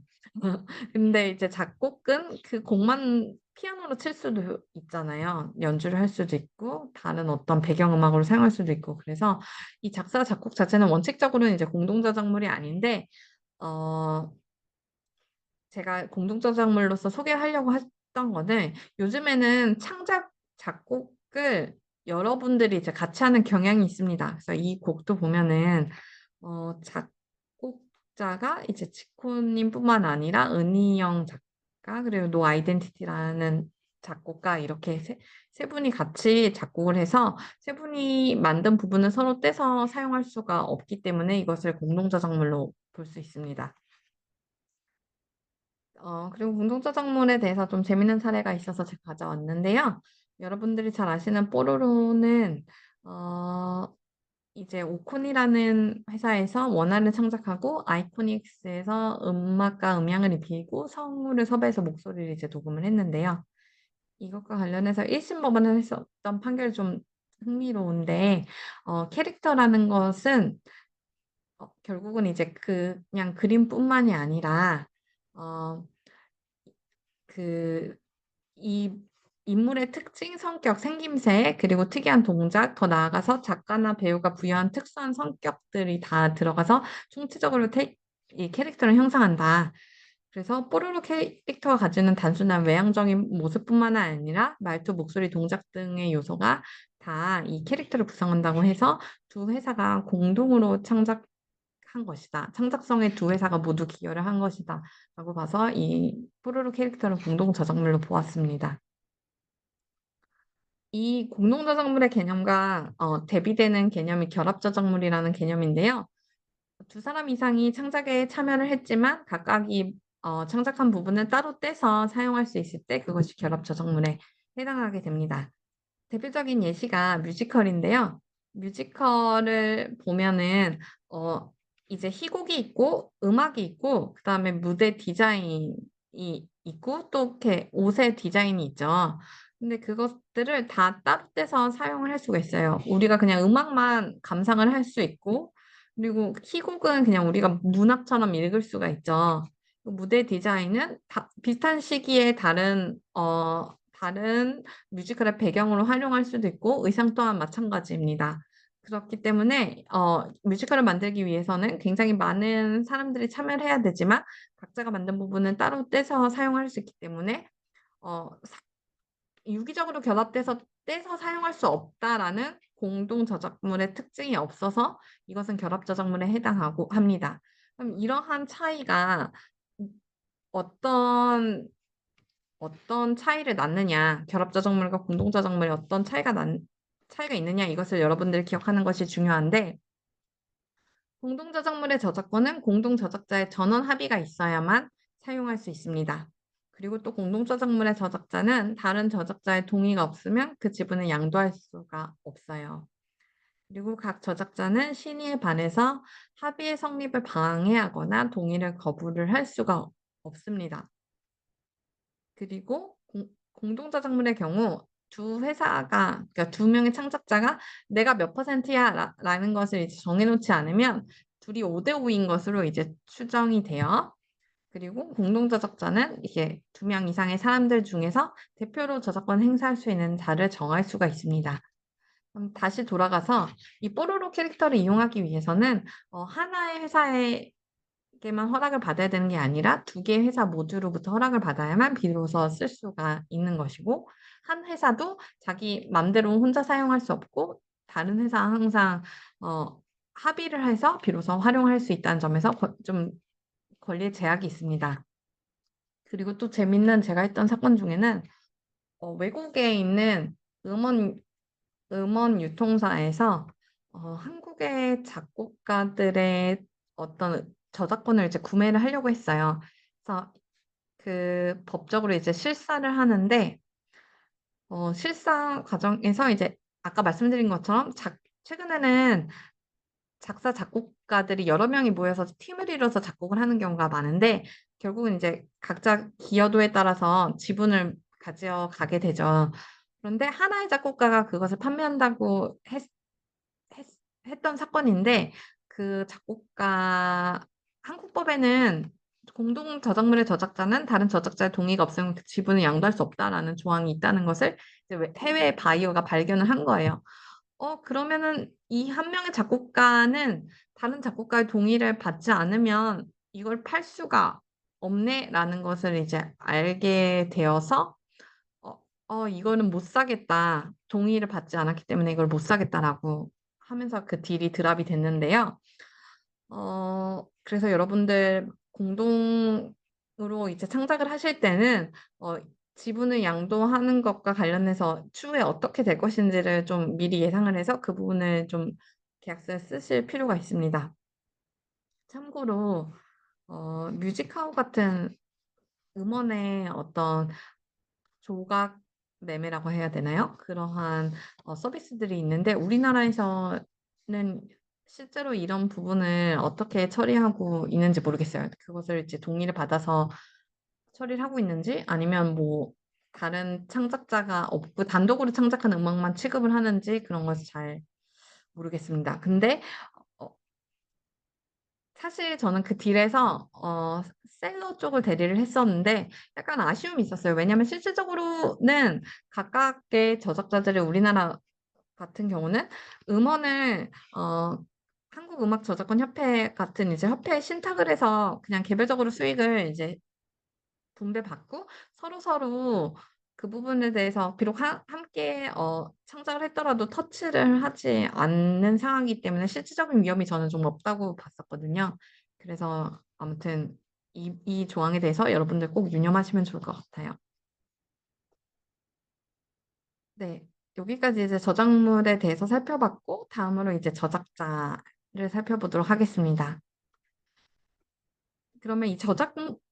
근데 이제 작곡은 그 곡만 피아노로 칠 수도 있잖아요. 연주를 할 수도 있고 다른 어떤 배경음악으로 사용할 수도 있고 그래서 이 작사, 작곡 자체는 원칙적으로는 이제 공동저작물이 아닌데 어, 제가 공동저작물로서 소개하려고 했던 거는 요즘에는 창작, 작곡을 여러분들이 이제 같이 하는 경향이 있습니다. 그래서 이 곡도 보면은 작곡자가 이제 지코님뿐만 아니라 은희영 작가 그리고 노 아이덴티티라는 작곡가 이렇게 세 분이 같이 작곡을 해서 세 분이 만든 부분을 서로 떼서 사용할 수가 없기 때문에 이것을 공동저작물로 볼 수 있습니다. 그리고 공동저작물에 대해서 좀 재밌는 사례가 있어서 제가 가져왔는데요. 여러분들이 잘 아시는 뽀로로는 어, 이제 오콘이라는 회사에서 원화를 창작하고 아이코닉스에서 음악과 음향을 입히고 성우를 섭외해서 목소리를 이제 녹음을 했는데요. 이것과 관련해서 1심 법원을 했었던 판결이 좀 흥미로운데 캐릭터라는 것은 결국은 이제 그냥 그림뿐만이 아니라 어, 그 이 인물의 특징, 성격, 생김새, 그리고 특이한 동작, 더 나아가서 작가나 배우가 부여한 특수한 성격들이 다 들어가서 총체적으로 이 캐릭터를 형성한다. 그래서 뽀로로 캐릭터가 가지는 단순한 외향적인 모습뿐만 아니라 말투, 목소리, 동작 등의 요소가 다 이 캐릭터를 구성한다고 해서 두 회사가 공동으로 창작한 것이다. 창작성에 두 회사가 모두 기여를 한 것이다. 라고 봐서 이 뽀로로 캐릭터를 공동 저작물로 보았습니다. 이 공동 저작물의 개념과 대비되는 개념이 결합 저작물이라는 개념인데요. 두 사람 이상이 창작에 참여를 했지만 각각이 창작한 부분을 따로 떼서 사용할 수 있을 때 그것이 결합 저작물에 해당하게 됩니다. 대표적인 예시가 뮤지컬인데요. 뮤지컬을 보면은 어, 이제 희곡이 있고 음악이 있고 그다음에 무대 디자인이 있고 또 이렇게 옷의 디자인이 있죠. 근데 그것들을 다 따로 떼서 사용을 할 수가 있어요. 우리가 그냥 음악만 감상을 할 수 있고 그리고 희곡은 그냥 우리가 문학처럼 읽을 수가 있죠. 무대 디자인은 비슷한 시기에 다른 뮤지컬의 배경으로 활용할 수도 있고 의상 또한 마찬가지입니다. 그렇기 때문에 뮤지컬을 만들기 위해서는 굉장히 많은 사람들이 참여를 해야 되지만 각자가 만든 부분은 따로 떼서 사용할 수 있기 때문에 어, 유기적으로 결합돼서 떼서 사용할 수 없다라는 공동 저작물의 특징이 없어서 이것은 결합 저작물에 해당하고 합니다. 그럼 이러한 차이가 어떤 차이를 낳느냐, 결합 저작물과 공동 저작물에 어떤 차이가 있느냐 이것을 여러분들이 기억하는 것이 중요한데 공동 저작물의 저작권은 공동 저작자의 전원 합의가 있어야만 사용할 수 있습니다. 그리고 또 공동 저작물의 저작자는 다른 저작자의 동의가 없으면 그 지분을 양도할 수가 없어요. 그리고 각 저작자는 신의에 반해서 합의의 성립을 방해하거나 동의를 거부를 할 수가 없습니다. 그리고 공동저작물의 경우 그러니까 두 명의 창작자가 내가 몇 퍼센트야 라는 것을 이제 정해놓지 않으면 둘이 5대5인 것으로 이제 추정이 돼요. 그리고 공동저작자는 이게 두 명 이상의 사람들 중에서 대표로 저작권 행사할 수 있는 자를 정할 수가 있습니다. 그럼 다시 돌아가서 이 뽀로로 캐릭터를 이용하기 위해서는 하나의 회사에 개만 허락을 받아야 되는 게 아니라 두 개의 회사 모두로부터 허락을 받아야만 비로소 쓸 수가 있는 것이고 한 회사도 자기 맘대로 혼자 사용할 수 없고 다른 회사와 항상 합의를 해서 비로소 활용할 수 있다는 점에서 좀 권리의 제약이 있습니다. 그리고 또 재밌는 제가 했던 사건 중에는 외국에 있는 음원 유통사에서 한국의 작곡가들의 어떤 저작권을 이제 구매를 하려고 했어요. 그래서 그 법적으로 이제 실사를 하는데 실사 과정에서 이제 아까 말씀드린 것처럼 최근에는 작사 작곡가들이 여러 명이 모여서 팀을 이뤄서 작곡을 하는 경우가 많은데 결국은 이제 각자 기여도에 따라서 지분을 가져가게 되죠. 그런데 하나의 작곡가가 그것을 판매한다고 했, 했던 사건인데 그 작곡가 한국법에는 공동 저작물의 저작자는 다른 저작자의 동의가 없으면 그 지분을 양도할 수 없다라는 조항이 있다는 것을 이제 해외 바이어가 발견을 한 거예요. 그러면은 이 한 명의 작곡가는 다른 작곡가의 동의를 받지 않으면 이걸 팔 수가 없네라는 것을 이제 알게 되어서 이거는 못 사겠다. 동의를 받지 않았기 때문에 이걸 못 사겠다라고 하면서 그 딜이 드랍이 됐는데요. 그래서 여러분들 공동으로 이제 창작을 하실 때는 지분을 양도하는 것과 관련해서 추후에 어떻게 될 것인지를 좀 미리 예상을 해서 그 부분을 좀 계약서에 쓰실 필요가 있습니다. 참고로 뮤직하우 같은 음원의 어떤 조각 매매라고 해야 되나요? 그러한 서비스들이 있는데 우리나라에서는 실제로 이런 부분을 어떻게 처리하고 있는지 모르겠어요. 그것을 이제 동의를 받아서 처리를 하고 있는지 아니면 뭐 다른 창작자가 없고 단독으로 창작한 음악만 취급을 하는지 그런 것을 잘 모르겠습니다. 근데 어, 사실 저는 그 딜에서 셀러 쪽을 대리를 했었는데 약간 아쉬움이 있었어요. 왜냐하면 실질적으로는 각각의 저작자들을 우리나라 같은 경우는 음원을 한국음악저작권협회 같은 이제 협회에 신탁을 해서 그냥 개별적으로 수익을 이제 분배받고 서로서로 그 부분에 대해서 비록 함께 창작을 했더라도 터치를 하지 않는 상황이기 때문에 실질적인 위험이 저는 좀 없다고 봤었거든요. 그래서 아무튼 이 조항에 대해서 여러분들 꼭 유념하시면 좋을 것 같아요. 네. 여기까지 이제 저작물에 대해서 살펴봤고 다음으로 이제 저작자를 살펴보도록 하겠습니다. 그러면 이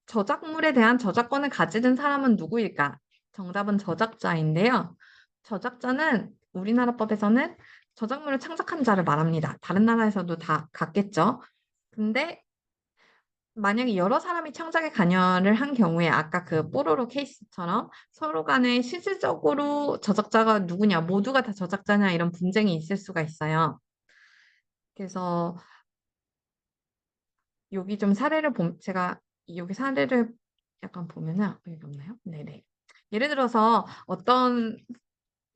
저작물에 대한 저작권을 가지는 사람은 누구일까? 정답은 저작자인데요. 저작자는 우리나라 법에서는 저작물을 창작한 자를 말합니다. 다른 나라에서도 다 같겠죠. 근데 만약에 여러 사람이 창작에 관여를 한 경우에 아까 그 뽀로로 케이스처럼 서로 간에 실질적으로 저작자가 누구냐, 모두가 다 저작자냐 이런 분쟁이 있을 수가 있어요. 그래서 여기 좀 사례를 제가 여기 사례를 약간 보면은 여기 없나요? 네네. 예를 들어서 어떤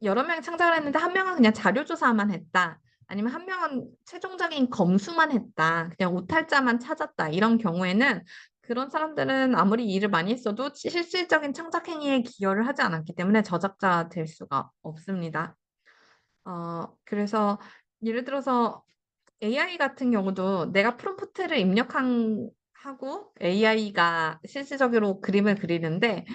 여러 명이 창작을 했는데 한 명은 그냥 자료 조사만 했다. 아니면 한 명은 최종적인 검수만 했다. 그냥 오탈자만 찾았다. 이런 경우에는 그런 사람들은 아무리 일을 많이 했어도 실질적인 창작 행위에 기여를 하지 않았기 때문에 저작자 될 수가 없습니다. 그래서 예를 들어서 AI 같은 경우도 내가 프롬프트를 하고 AI가 실질적으로 그림을 그리는데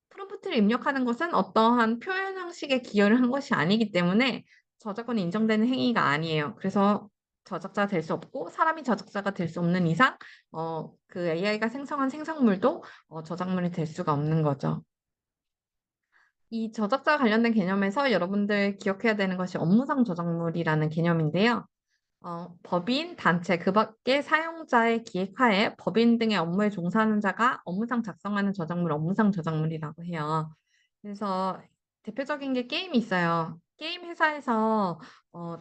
프롬프트를 입력하는 것은 어떠한 표현 형식에 기여를 한 것이 아니기 때문에 저작권이 인정되는 행위가 아니에요. 그래서 저작자가 될 수 없고 사람이 저작자가 될 수 없는 이상 그 AI가 생성한 생성물도 저작물이 될 수가 없는 거죠. 이 저작자 관련된 개념에서 여러분들 기억해야 되는 것이 업무상 저작물이라는 개념인데요. 법인, 단체, 그 밖에 사용자의 기획하에 법인 등의 업무에 종사하는 자가 업무상 작성하는 저작물, 업무상 저작물이라고 해요. 그래서 대표적인 게 게임이 있어요. 게임 회사에서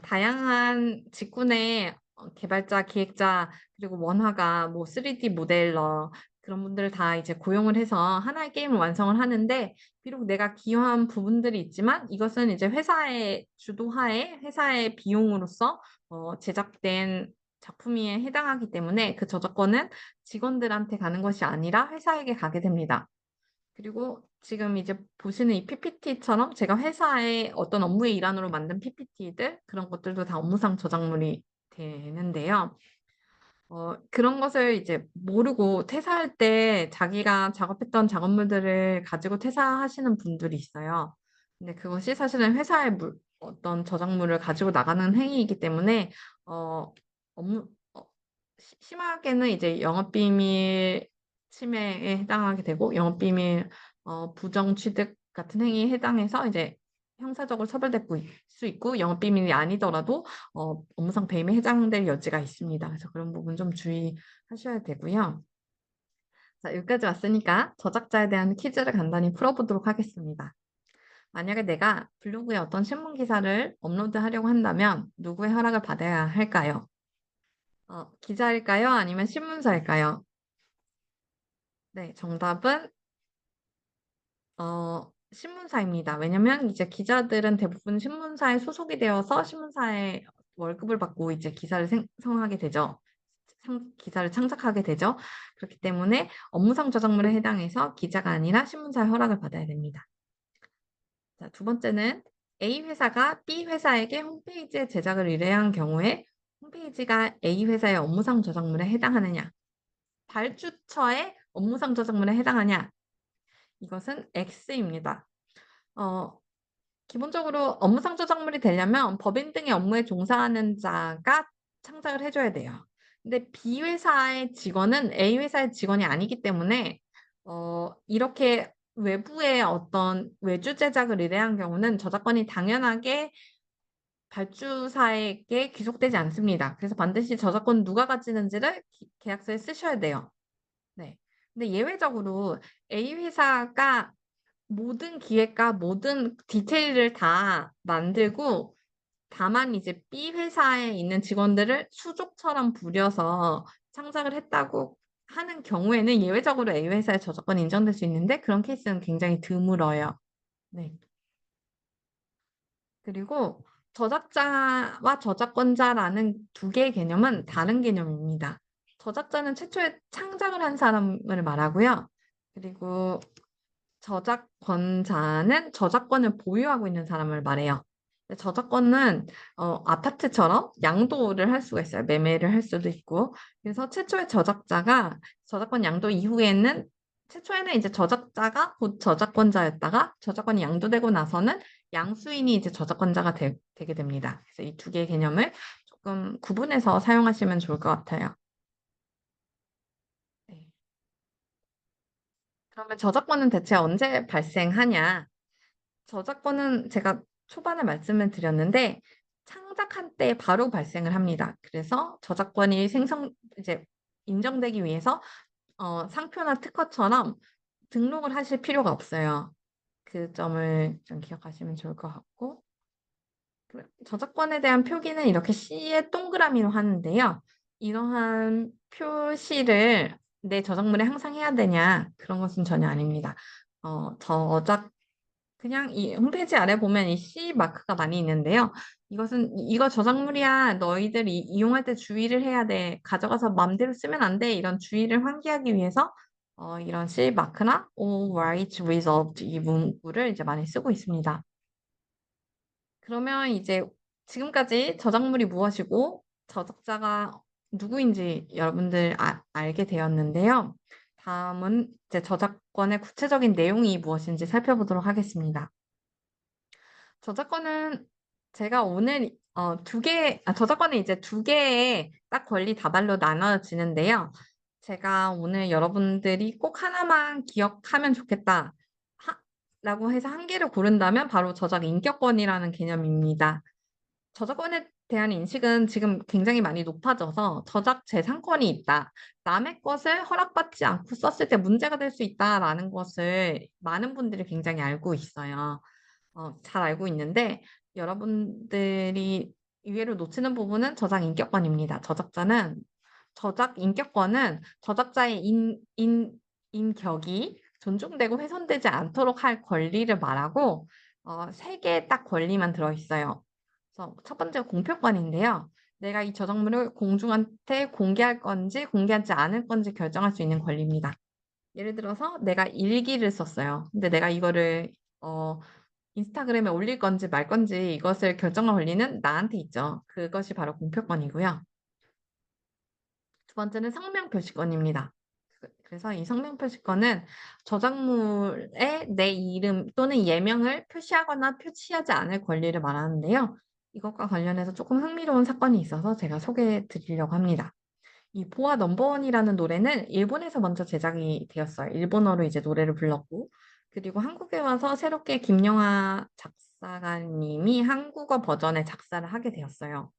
다양한 직군의 개발자, 기획자, 그리고 원화가 뭐 3D 모델러 그런 분들을 다 이제 고용을 해서 하나의 게임을 완성을 하는데 비록 내가 기여한 부분들이 있지만 이것은 이제 회사의 주도하에 회사의 비용으로서 제작된 작품에 해당하기 때문에 그 저작권은 직원들한테 가는 것이 아니라 회사에게 가게 됩니다. 그리고 지금 이제 보시는 이 PPT처럼 제가 회사의 어떤 업무의 일환으로 만든 PPT들 그런 것들도 다 업무상 저작물이 되는데요. 그런 것을 이제 모르고 퇴사할 때 자기가 작업했던 작업물들을 가지고 퇴사하시는 분들이 있어요. 근데 그것이 사실은 회사의 어떤 저작물을 가지고 나가는 행위이기 때문에 업무 심하게는 이제 영업비밀 침해에 해당하게 되고 영업비밀 부정 취득 같은 행위에 해당해서 이제 형사적으로 처벌될 수 있고 영업비밀이 아니더라도 업무상 배임에 해당될 여지가 있습니다. 그래서 그런 부분 좀 주의하셔야 되고요. 자, 여기까지 왔으니까 저작자에 대한 퀴즈를 간단히 풀어보도록 하겠습니다. 만약에 내가 블로그에 어떤 신문 기사를 업로드하려고 한다면 누구의 허락을 받아야 할까요? 기자일까요? 아니면 신문사일까요? 네, 정답은 신문사입니다. 왜냐면 이제 기자들은 대부분 신문사에 소속이 되어서 신문사에 월급을 받고 이제 기사를 생성하게 되죠. 기사를 창작하게 되죠. 그렇기 때문에 업무상 저작물에 해당해서 기자가 아니라 신문사의 허락을 받아야 됩니다. 자, 두 번째는 A 회사가 B 회사에게 홈페이지의 제작을 의뢰한 경우에 홈페이지가 A 회사의 업무상 저작물에 해당하느냐? 발주처의 업무상 저작물에 해당하냐? 이것은 X입니다. 어, 기본적으로 업무상 저작물이 되려면 법인 등의 업무에 종사하는 자가 창작을 해줘야 돼요. 근데 B 회사의 직원은 A 회사의 직원이 아니기 때문에 이렇게 외부의 어떤 외주 제작을 의뢰한 경우는 저작권이 당연하게 발주사에게 귀속되지 않습니다. 그래서 반드시 저작권 누가 가지는지를 계약서에 쓰셔야 돼요. 네. 근데 예외적으로 A 회사가 모든 기획과 모든 디테일을 다 만들고 다만 이제 B 회사에 있는 직원들을 수족처럼 부려서 창작을 했다고 하는 경우에는 예외적으로 A 회사의 저작권이 인정될 수 있는데 그런 케이스는 굉장히 드물어요. 네. 그리고 저작자와 저작권자라는 두 개의 개념은 다른 개념입니다. 저작자는 최초에 창작을 한 사람을 말하고요. 그리고 저작권자는 저작권을 보유하고 있는 사람을 말해요. 근데 저작권은 아파트처럼 양도를 할 수가 있어요. 매매를 할 수도 있고. 그래서 최초의 저작자가 저작권 양도 이후에는 최초에는 이제 저작자가 곧 저작권자였다가 저작권이 양도되고 나서는 양수인이 이제 저작권자가 되게 됩니다. 그래서 이 두 개의 개념을 조금 구분해서 사용하시면 좋을 것 같아요. 네. 그러면 저작권은 대체 언제 발생하냐? 저작권은 제가 초반에 말씀을 드렸는데 창작한 때 바로 발생을 합니다. 그래서 저작권이 이제 인정되기 위해서 상표나 특허처럼 등록을 하실 필요가 없어요. 그 점을 좀 기억하시면 좋을 것 같고 저작권에 대한 표기는 이렇게 C에 동그라미로 하는데요. 이러한 표시를 내 저작물에 항상 해야 되냐 그런 것은 전혀 아닙니다. 저작 그냥 이 홈페이지 아래 보면 이 C 마크가 많이 있는데요. 이것은 이거 저작물이야. 너희들이 이용할 때 주의를 해야 돼. 가져가서 마음대로 쓰면 안 돼. 이런 주의를 환기하기 위해서 이런 C 마크나 All rights reserved 이 문구를 이제 많이 쓰고 있습니다. 그러면 이제 지금까지 저작물이 무엇이고 저작자가 누구인지 여러분들 알게 되었는데요. 다음은 이제 저작권의 구체적인 내용이 무엇인지 살펴보도록 하겠습니다. 저작권은 제가 오늘 저작권은 이제 두 개의 딱 권리 다발로 나눠지는데요. 제가 오늘 여러분들이 꼭 하나만 기억하면 좋겠다. 라고 해서 한 개를 고른다면 바로 저작 인격권이라는 개념입니다. 저작권에 대한 인식은 지금 굉장히 많이 높아져서 저작 재산권이 있다. 남의 것을 허락받지 않고 썼을 때 문제가 될 수 있다라는 것을 많은 분들이 굉장히 알고 있어요. 잘 알고 있는데 여러분들이 의외로 놓치는 부분은 저작 인격권입니다. 저작 인격권은 저작자의 인격이 존중되고 훼손되지 않도록 할 권리를 말하고 세 개의 딱 권리만 들어있어요. 그래서 첫 번째 공표권인데요. 내가 이 저작물을 공중한테 공개할 건지 공개하지 않을 건지 결정할 수 있는 권리입니다. 예를 들어서 내가 일기를 썼어요. 근데 내가 이거를 어, 인스타그램에 올릴 건지 말 건지 이것을 결정할 권리는 나한테 있죠. 그것이 바로 공표권이고요. 두 번째는 성명 표시권입니다. 그래서 이 성명 표시권은 저작물에 내 이름 또는 예명을 표시하거나 표시하지 않을 권리를 말하는데요. 이것과 관련해서 조금 흥미로운 사건이 있어서 제가 소개해 드리려고 합니다. 이 보아 넘버원이라는 노래는 일본에서 먼저 제작이 되었어요. 일본어로 이제 노래를 불렀고, 그리고 한국에 와서 새롭게 김영하 작사가님이 한국어 버전의 작사를 하게 되었어요.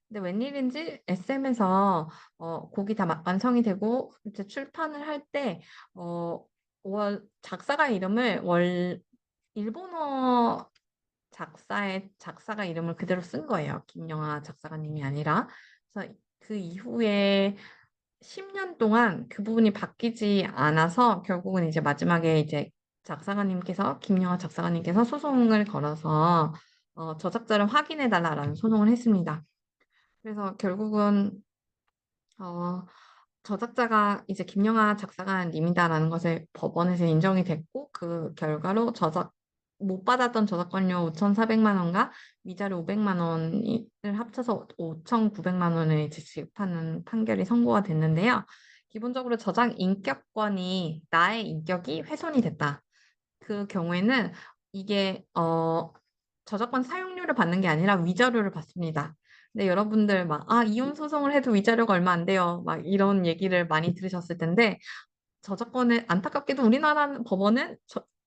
근데 웬일인지 SM에서 곡이 다 완성이 되고 이제 출판을 할 때 작사가 이름을 일본어 작사가 이름을 그대로 쓴 거예요. 김영하 작사가님이 아니라. 그래서 그 이후에 10년 동안 그 부분이 바뀌지 않아서 결국은 이제 마지막에 이제 김영하 작사가님께서 소송을 걸어서 저작자를 확인해 달라라는 소송을 했습니다. 그래서 결국은 어, 저작자가 이제 김영하 작사가님이다라는 것을 법원에서 인정이 됐고 그 결과로 못 받았던 저작권료 5,400만 원과 위자료 500만 원을 합쳐서 5,900만 원을 이제 지급하는 판결이 선고가 됐는데요. 기본적으로 저작 인격권이 나의 인격이 훼손이 됐다. 그 경우에는 이게 저작권 사용료를 받는 게 아니라 위자료를 받습니다. 근데 여러분들 이혼 소송을 해도 위자료가 얼마 안 돼요. 막 이런 얘기를 많이 들으셨을 텐데, 안타깝게도 우리나라 법원은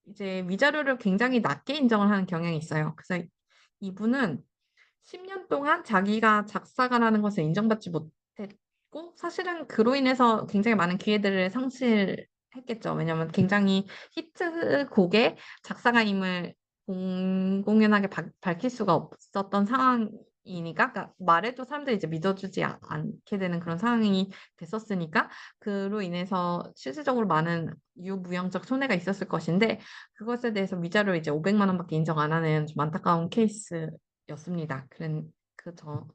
이제 위자료를 굉장히 낮게 인정을 하는 경향이 있어요. 그래서 이분은 10년 동안 자기가 작사가라는 것을 인정받지 못했고, 사실은 그로 인해서 굉장히 많은 기회들을 상실했겠죠. 왜냐하면 굉장히 히트곡의 작사가임을 공공연하게 밝힐 수가 없었던 상황 이니까 그러니까 말해도 사람들이 이제 믿어주지 않게 되는 그런 상황이 됐었으니까 그로 인해서 실질적으로 많은 유무형적 손해가 있었을 것인데 그것에 대해서 위자료 이제 500만 원밖에 인정 안 하는 좀 안타까운 케이스였습니다.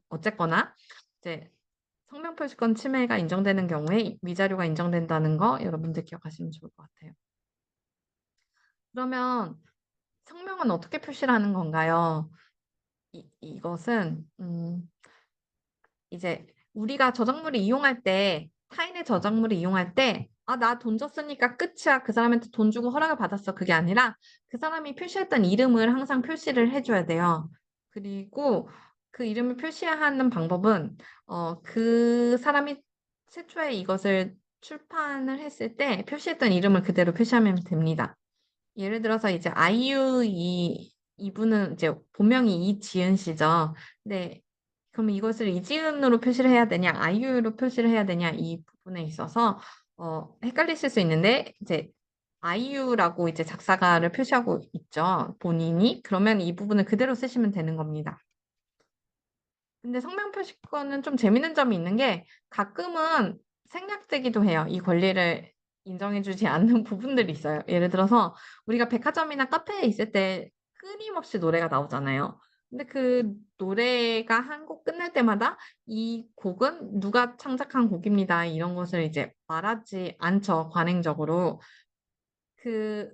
어쨌거나 이제 성명표시권 침해가 인정되는 경우에 위자료가 인정된다는 거 여러분들 기억하시면 좋을 것 같아요. 그러면 성명은 어떻게 표시를 하는 건가요? 이것은 이제 우리가 저작물을 이용할 때 타인의 저작물을 이용할 때 아, 나 돈 줬으니까 끝이야. 그 사람한테 돈 주고 허락을 받았어. 그게 아니라 그 사람이 표시했던 이름을 항상 표시를 해줘야 돼요. 그리고 그 이름을 표시하는 방법은 그 사람이 최초에 이것을 출판을 했을 때 표시했던 이름을 그대로 표시하면 됩니다. 예를 들어서 이제 아이유 이분은 이제 본명이 이지은 씨죠. 네. 그럼 이것을 이지은으로 표시를 해야 되냐, 아이유로 표시를 해야 되냐 이 부분에 있어서 헷갈리실 수 있는데 이제 아이유라고 이제 작사가를 표시하고 있죠. 본인이. 그러면 이 부분을 그대로 쓰시면 되는 겁니다. 근데 성명 표시권은 좀 재밌는 점이 있는 게 가끔은 생략되기도 해요. 이 권리를 인정해주지 않는 부분들이 있어요. 예를 들어서 우리가 백화점이나 카페에 있을 때 끊임없이 노래가 나오잖아요. 근데 그 노래가 한 곡 끝날 때마다 이 곡은 누가 창작한 곡입니다. 이런 것을 이제 말하지 않죠. 관행적으로.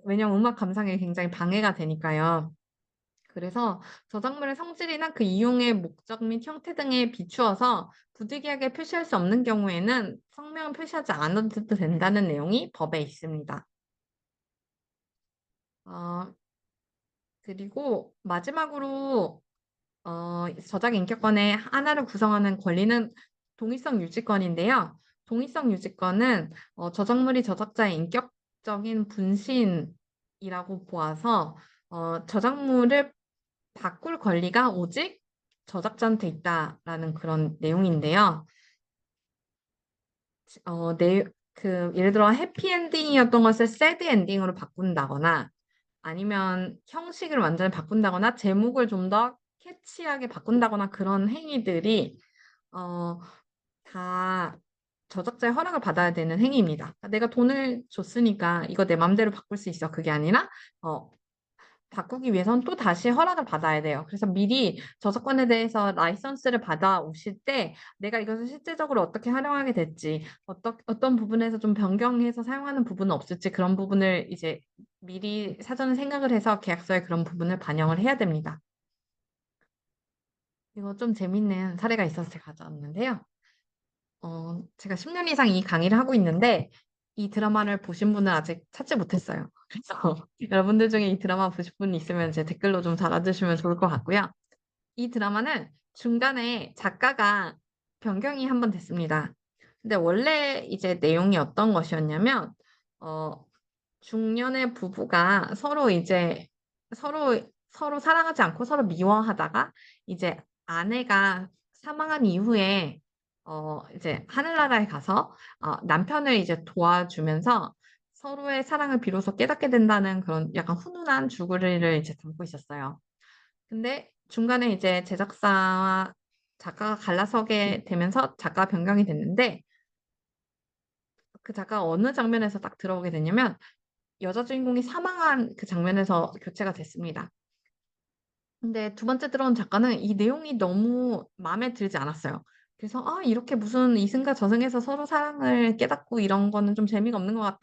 왜냐면 음악 감상에 굉장히 방해가 되니까요. 그래서 저작물의 성질이나 그 이용의 목적 및 형태 등에 비추어서 부득이하게 표시할 수 없는 경우에는 성명을 표시하지 않아도 된다는 내용이 법에 있습니다. 어, 그리고 마지막으로 저작 인격권의 하나를 구성하는 권리는 동일성 유지권인데요. 동일성 유지권은 저작물이 저작자의 인격적인 분신이라고 보아서 저작물을 바꿀 권리가 오직 저작자한테 있다라는 그런 내용인데요. 어, 내, 예를 들어 해피엔딩이었던 것을 새드 엔딩으로 바꾼다거나 아니면 형식을 완전히 바꾼다거나 제목을 좀 더 캐치하게 바꾼다거나 그런 행위들이 어, 다 저작자의 허락을 받아야 되는 행위입니다. 내가 돈을 줬으니까 이거 내 맘대로 바꿀 수 있어. 그게 아니라 어, 바꾸기 위해선 또 다시 허락을 받아야 돼요. 그래서 미리 저작권에 대해서 라이선스를 받아 오실 때 내가 이것을 실제적으로 어떻게 활용하게 될지, 어떤 부분에서 좀 변경해서 사용하는 부분은 없을지 그런 부분을 이제 미리 사전에 생각을 해서 계약서에 그런 부분을 반영을 해야 됩니다. 이거 좀 재밌는 사례가 있어서 제가 가져왔는데요. 제가 10년 이상 이 강의를 하고 있는데 이 드라마를 보신 분은 아직 찾지 못했어요. 그래서 여러분들 중에 이 드라마 보실 분 있으면 제 댓글로 좀 달아주시면 좋을 것 같고요. 이 드라마는 중간에 작가가 변경이 한 번 됐습니다. 근데 원래 이제 내용이 어떤 것이었냐면, 어, 중년의 부부가 서로 사랑하지 않고 서로 미워하다가 이제 아내가 사망한 이후에 이제 하늘나라에 가서 남편을 이제 도와주면서 서로의 사랑을 비로소 깨닫게 된다는 그런 약간 훈훈한 줄거리를 이제 담고 있었어요. 근데 중간에 이제 제작사와 작가가 갈라서게 되면서 작가 변경이 됐는데 그 작가가 어느 장면에서 딱 들어오게 됐냐면 여자 주인공이 사망한 그 장면에서 교체가 됐습니다. 근데 두 번째 들어온 작가는 이 내용이 너무 마음에 들지 않았어요. 그래서 이렇게 무슨 이승과 저승에서 서로 사랑을 깨닫고 이런 거는 좀 재미가 없는 것 같아.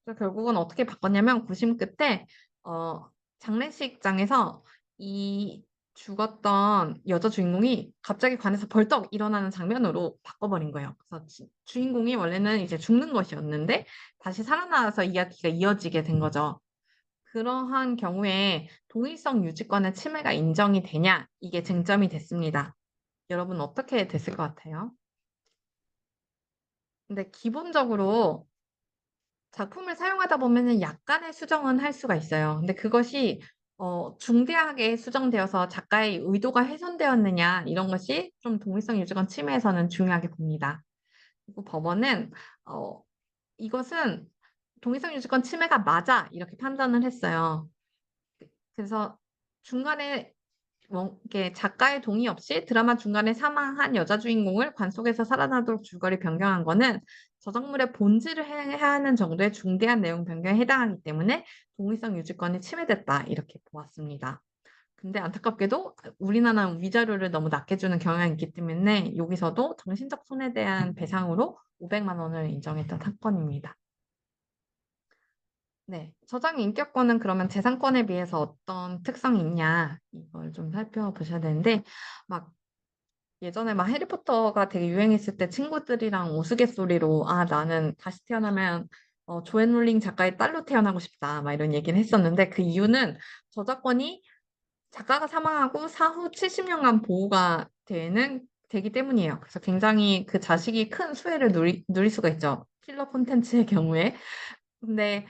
그래서 결국은 어떻게 바꿨냐면 구심 끝에 어, 장례식장에서 이 죽었던 여자 주인공이 갑자기 관에서 벌떡 일어나는 장면으로 바꿔버린 거예요. 그래서 주인공이 원래는 이제 죽는 것이었는데 다시 살아나서 이야기가 이어지게 된 거죠. 그러한 경우에 동일성 유지권의 침해가 인정이 되냐? 이게 쟁점이 됐습니다. 여러분 어떻게 됐을 것 같아요? 근데 기본적으로 작품을 사용하다 보면은 약간의 수정은 할 수가 있어요. 근데 그것이 중대하게 수정되어서 작가의 의도가 훼손되었느냐 이런 것이 좀 동일성 유지권 침해에서는 중요하게 봅니다. 그리고 법원은 어, 이것은 동일성 유지권 침해가 맞아 이렇게 판단을 했어요. 그래서 중간에 이게 작가의 동의 없이 드라마 중간에 사망한 여자 주인공을 관 속에서 살아나도록 줄거리 변경한 거는 저작물의 본질을 해야 하는 정도의 중대한 내용 변경에 해당하기 때문에 동의성 유지권이 침해됐다. 이렇게 보았습니다. 근데 안타깝게도 우리나라는 위자료를 너무 낮게 주는 경향이 있기 때문에 여기서도 정신적 손해에 대한 배상으로 500만 원을 인정했던 사건입니다. 네. 저작 인격권은 그러면 재산권에 비해서 어떤 특성이 있냐 이걸 좀 살펴보셔야 되는데 막 예전에 막 해리포터가 되게 유행했을 때 친구들이랑 우스갯소리로 아 나는 다시 태어나면 조앤 롤링 작가의 딸로 태어나고 싶다 막 이런 얘기를 했었는데 그 이유는 저작권이 작가가 사망하고 사후 70년간 보호가 되기 때문이에요. 그래서 굉장히 그 자식이 큰 수혜를 누릴 수가 있죠. 킬러 콘텐츠의 경우에. 근데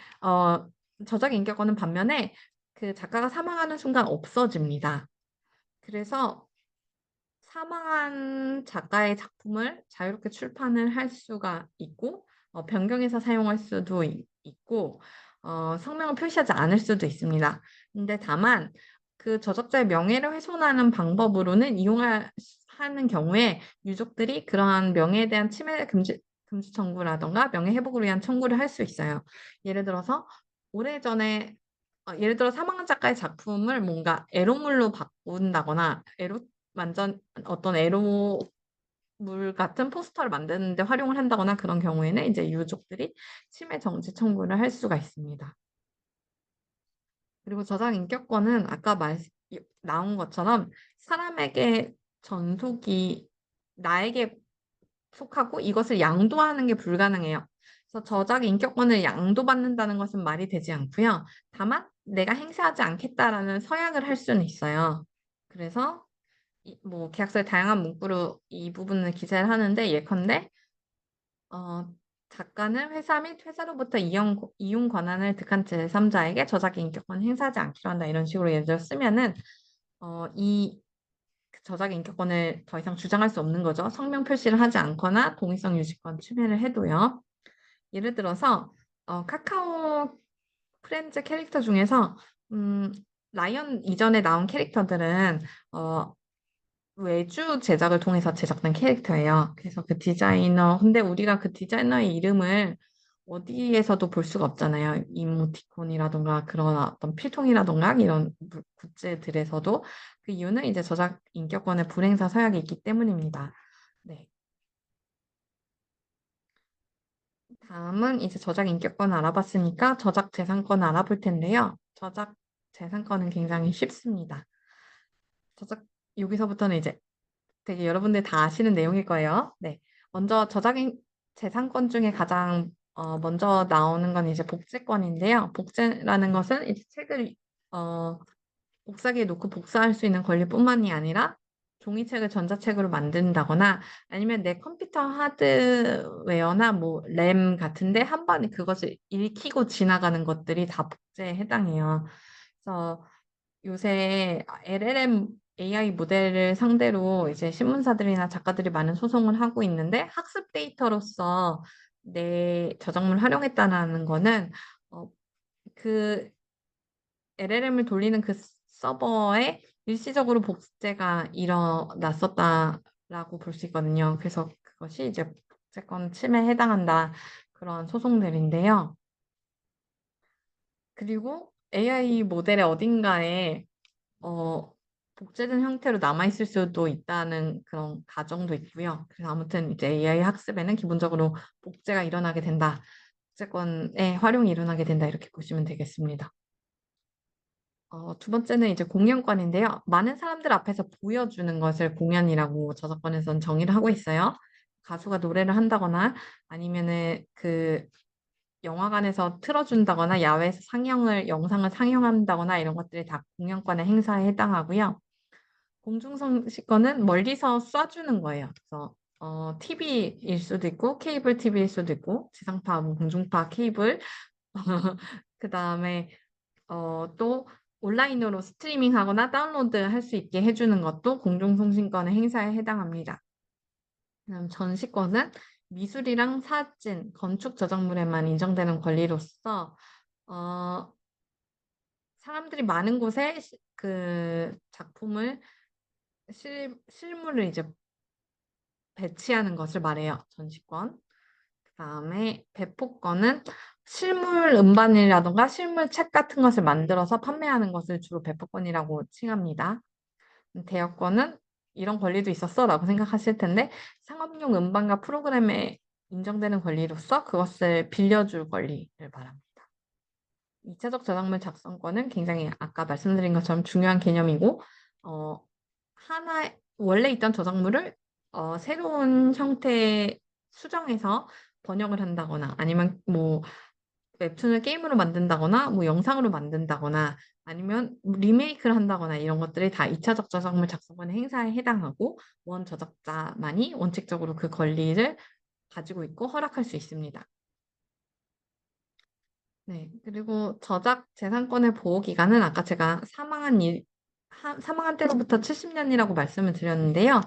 저작 인격권은 반면에 그 작가가 사망하는 순간 없어집니다. 그래서 사망한 작가의 작품을 자유롭게 출판을 할 수가 있고 변경해서 사용할 수도 있고 성명을 표시하지 않을 수도 있습니다. 근데 다만 그 저작자의 명예를 훼손하는 방법으로는 하는 경우에 유족들이 그러한 명예에 대한 침해 금지 청구라던가 명예 회복을 위한 청구를 할 수 있어요. 예를 들어서 오래전에 예를 들어 사망한 작가의 작품을 뭔가 에로물로 바꾼다거나 완전 어떤 에로물 같은 포스터를 만드는데 활용을 한다거나 그런 경우에는 이제 유족들이 침해 정지 청구를 할 수가 있습니다. 그리고 저작 인격권은 아까 나온 것처럼 사람에게 전속이 나에게 속하고 이것을 양도하는 게 불가능해요. 그래서 저작 인격권을 양도받는다는 것은 말이 되지 않고요. 다만 내가 행사하지 않겠다라는 서약을 할 수는 있어요. 그래서 뭐 계약서에 다양한 문구로 이 부분을 기재를 하는데 예컨대 어, 작가는 회사 및 회사로부터 이용 권한을 득한 제3자에게 저작의 인격권을 행사하지 않기로 한다 이런 식으로 예를 들어 쓰면은 이 저작의 인격권을 더 이상 주장할 수 없는 거죠. 성명 표시를 하지 않거나 동의성 유지권 침해를 해도요. 예를 들어서 카카오 프렌즈 캐릭터 중에서 음, 라이언 이전에 나온 캐릭터들은 어, 외주 제작을 통해서 제작된 캐릭터예요. 그래서 근데 우리가 그 디자이너의 이름을 어디에서도 볼 수가 없잖아요. 이모티콘이라던가 그런 어떤 필통이라던가 이런 굿즈들에서도 그 이유는 이제 저작 인격권의 불행사 서약이 있기 때문입니다. 네. 다음은 이제 저작 인격권 알아봤으니까 저작 재산권 알아볼 텐데요. 저작 재산권은 굉장히 쉽습니다. 저작 여기서부터는 이제 되게 여러분들 다 아시는 내용일 거예요. 네. 먼저 재산권 중에 가장 먼저 나오는 건 이제 복제권인데요. 복제라는 것은 이제 책을 어, 복사기에 놓고 복사할 수 있는 권리뿐만이 아니라 종이책을 전자책으로 만든다거나 아니면 내 컴퓨터 하드웨어나 뭐 램 같은데 한 번에 그것을 읽히고 지나가는 것들이 다 복제에 해당해요. 그래서 요새 LLM AI 모델을 상대로 이제 신문사들이나 작가들이 많은 소송을 하고 있는데 학습 데이터로서 내 저작물 활용했다는 거는 그 LLM을 돌리는 그 서버에 일시적으로 복제가 일어났었다라고 볼 수 있거든요. 그래서 그것이 이제 복제권 침해에 해당한다 그런 소송들인데요. 그리고 AI 모델의 어딘가에 어, 복제된 형태로 남아있을 수도 있다는 그런 가정도 있고요. 그래서 아무튼 이제 AI 학습에는 기본적으로 복제가 일어나게 된다. 복제권의 활용이 일어나게 된다. 이렇게 보시면 되겠습니다. 두 번째는 이제 공연권인데요. 많은 사람들 앞에서 보여주는 것을 공연이라고 저작권에서는 정의를 하고 있어요. 가수가 노래를 한다거나 아니면은 그 영화관에서 틀어준다거나 야외에서 영상을 상영한다거나 이런 것들이 다 공연권의 행사에 해당하고요. 공중성시권은 멀리서 쏴주는 거예요. 그래서 TV일 수도 있고 케이블 TV일 수도 있고 지상파, 뭐 공중파 케이블 그다음에 또 온라인으로 스트리밍하거나 다운로드 할 수 있게 해주는 것도 공중통신권의 행사에 해당합니다. 그다음 전시권은 미술이랑 사진, 건축 저작물에만 인정되는 권리로서 어, 사람들이 많은 곳에 그 작품을 실물을 이제 배치하는 것을 말해요. 전시권. 그다음에 배포권은 실물 음반이라던가 실물 책 같은 것을 만들어서 판매하는 것을 주로 배포권이라고 칭합니다. 대여권은 이런 권리도 있었어라고 생각하실 텐데 상업용 음반과 프로그램에 인정되는 권리로서 그것을 빌려줄 권리를 말합니다. 2차적 저작물 작성권은 굉장히 아까 말씀드린 것처럼 중요한 개념이고 원래 있던 저작물을 새로운 형태의 수정해서 번역을 한다거나 아니면 뭐 웹툰을 게임으로 만든다거나 뭐 영상으로 만든다거나 아니면 리메이크를 한다거나 이런 것들이 다 2차적 저작물 작성권의 행사에 해당하고 원 저작자만이 원칙적으로 그 권리를 가지고 있고 허락할 수 있습니다. 네, 그리고 저작 재산권의 보호 기간은 아까 제가 사망한 때로부터 70년이라고 말씀을 드렸는데요.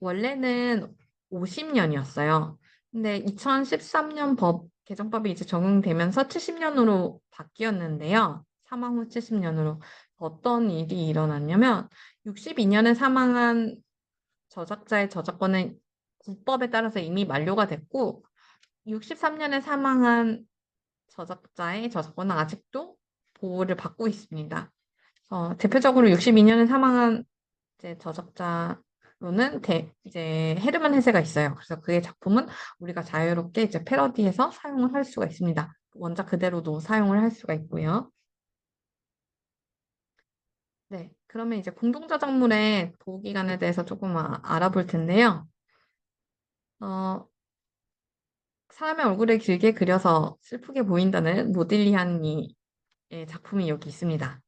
원래는 50년이었어요. 근데 2013년 개정법이 이제 적용되면서 70년으로 바뀌었는데요. 사망 후 70년으로 어떤 일이 일어났냐면 62년에 사망한 저작자의 저작권은 국법에 따라서 이미 만료가 됐고 63년에 사망한 저작자의 저작권은 아직도 보호를 받고 있습니다. 대표적으로 62년에 사망한 이제 저작자로는 이제 헤르만 헤세가 있어요. 그래서 그의 작품은 우리가 자유롭게 이제 패러디해서 사용을 할 수가 있습니다. 원작 그대로도 사용을 할 수가 있고요. 네, 그러면 이제 공동저작물의 보호기간에 대해서 조금 알아볼 텐데요. 어, 사람의 얼굴을 길게 그려서 슬프게 보인다는 모딜리안니의 작품이 여기 있습니다.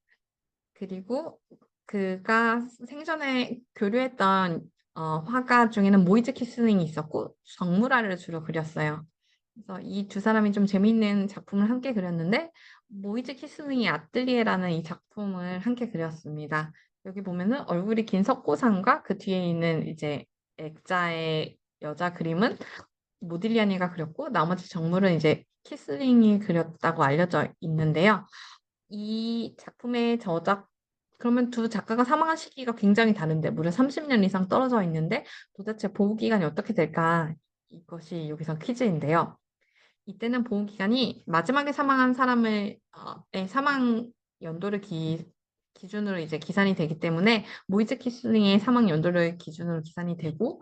그리고 그가 생전에 교류했던 화가 중에는 모이즈 키슬링이 있었고 정물화를 주로 그렸어요. 그래서 이 두 사람이 좀 재미있는 작품을 함께 그렸는데 모이즈 키슬링의 아뜰리에라는 이 작품을 함께 그렸습니다. 여기 보면은 얼굴이 긴 석고상과 그 뒤에 있는 이제 액자의 여자 그림은 모딜리아니가 그렸고 나머지 정물은 이제 키슬링이 그렸다고 알려져 있는데요. 이 작품의 그러면 두 작가가 사망한 시기가 굉장히 다른데, 무려 30년 이상 떨어져 있는데, 도대체 보호기간이 어떻게 될까? 이것이 여기서 퀴즈인데요. 이때는 보호기간이 마지막에 사망한 의 사망 연도를 기준으로 이제 기산이 되기 때문에, 모이즈 키슬링의 사망 연도를 기준으로 기산이 되고,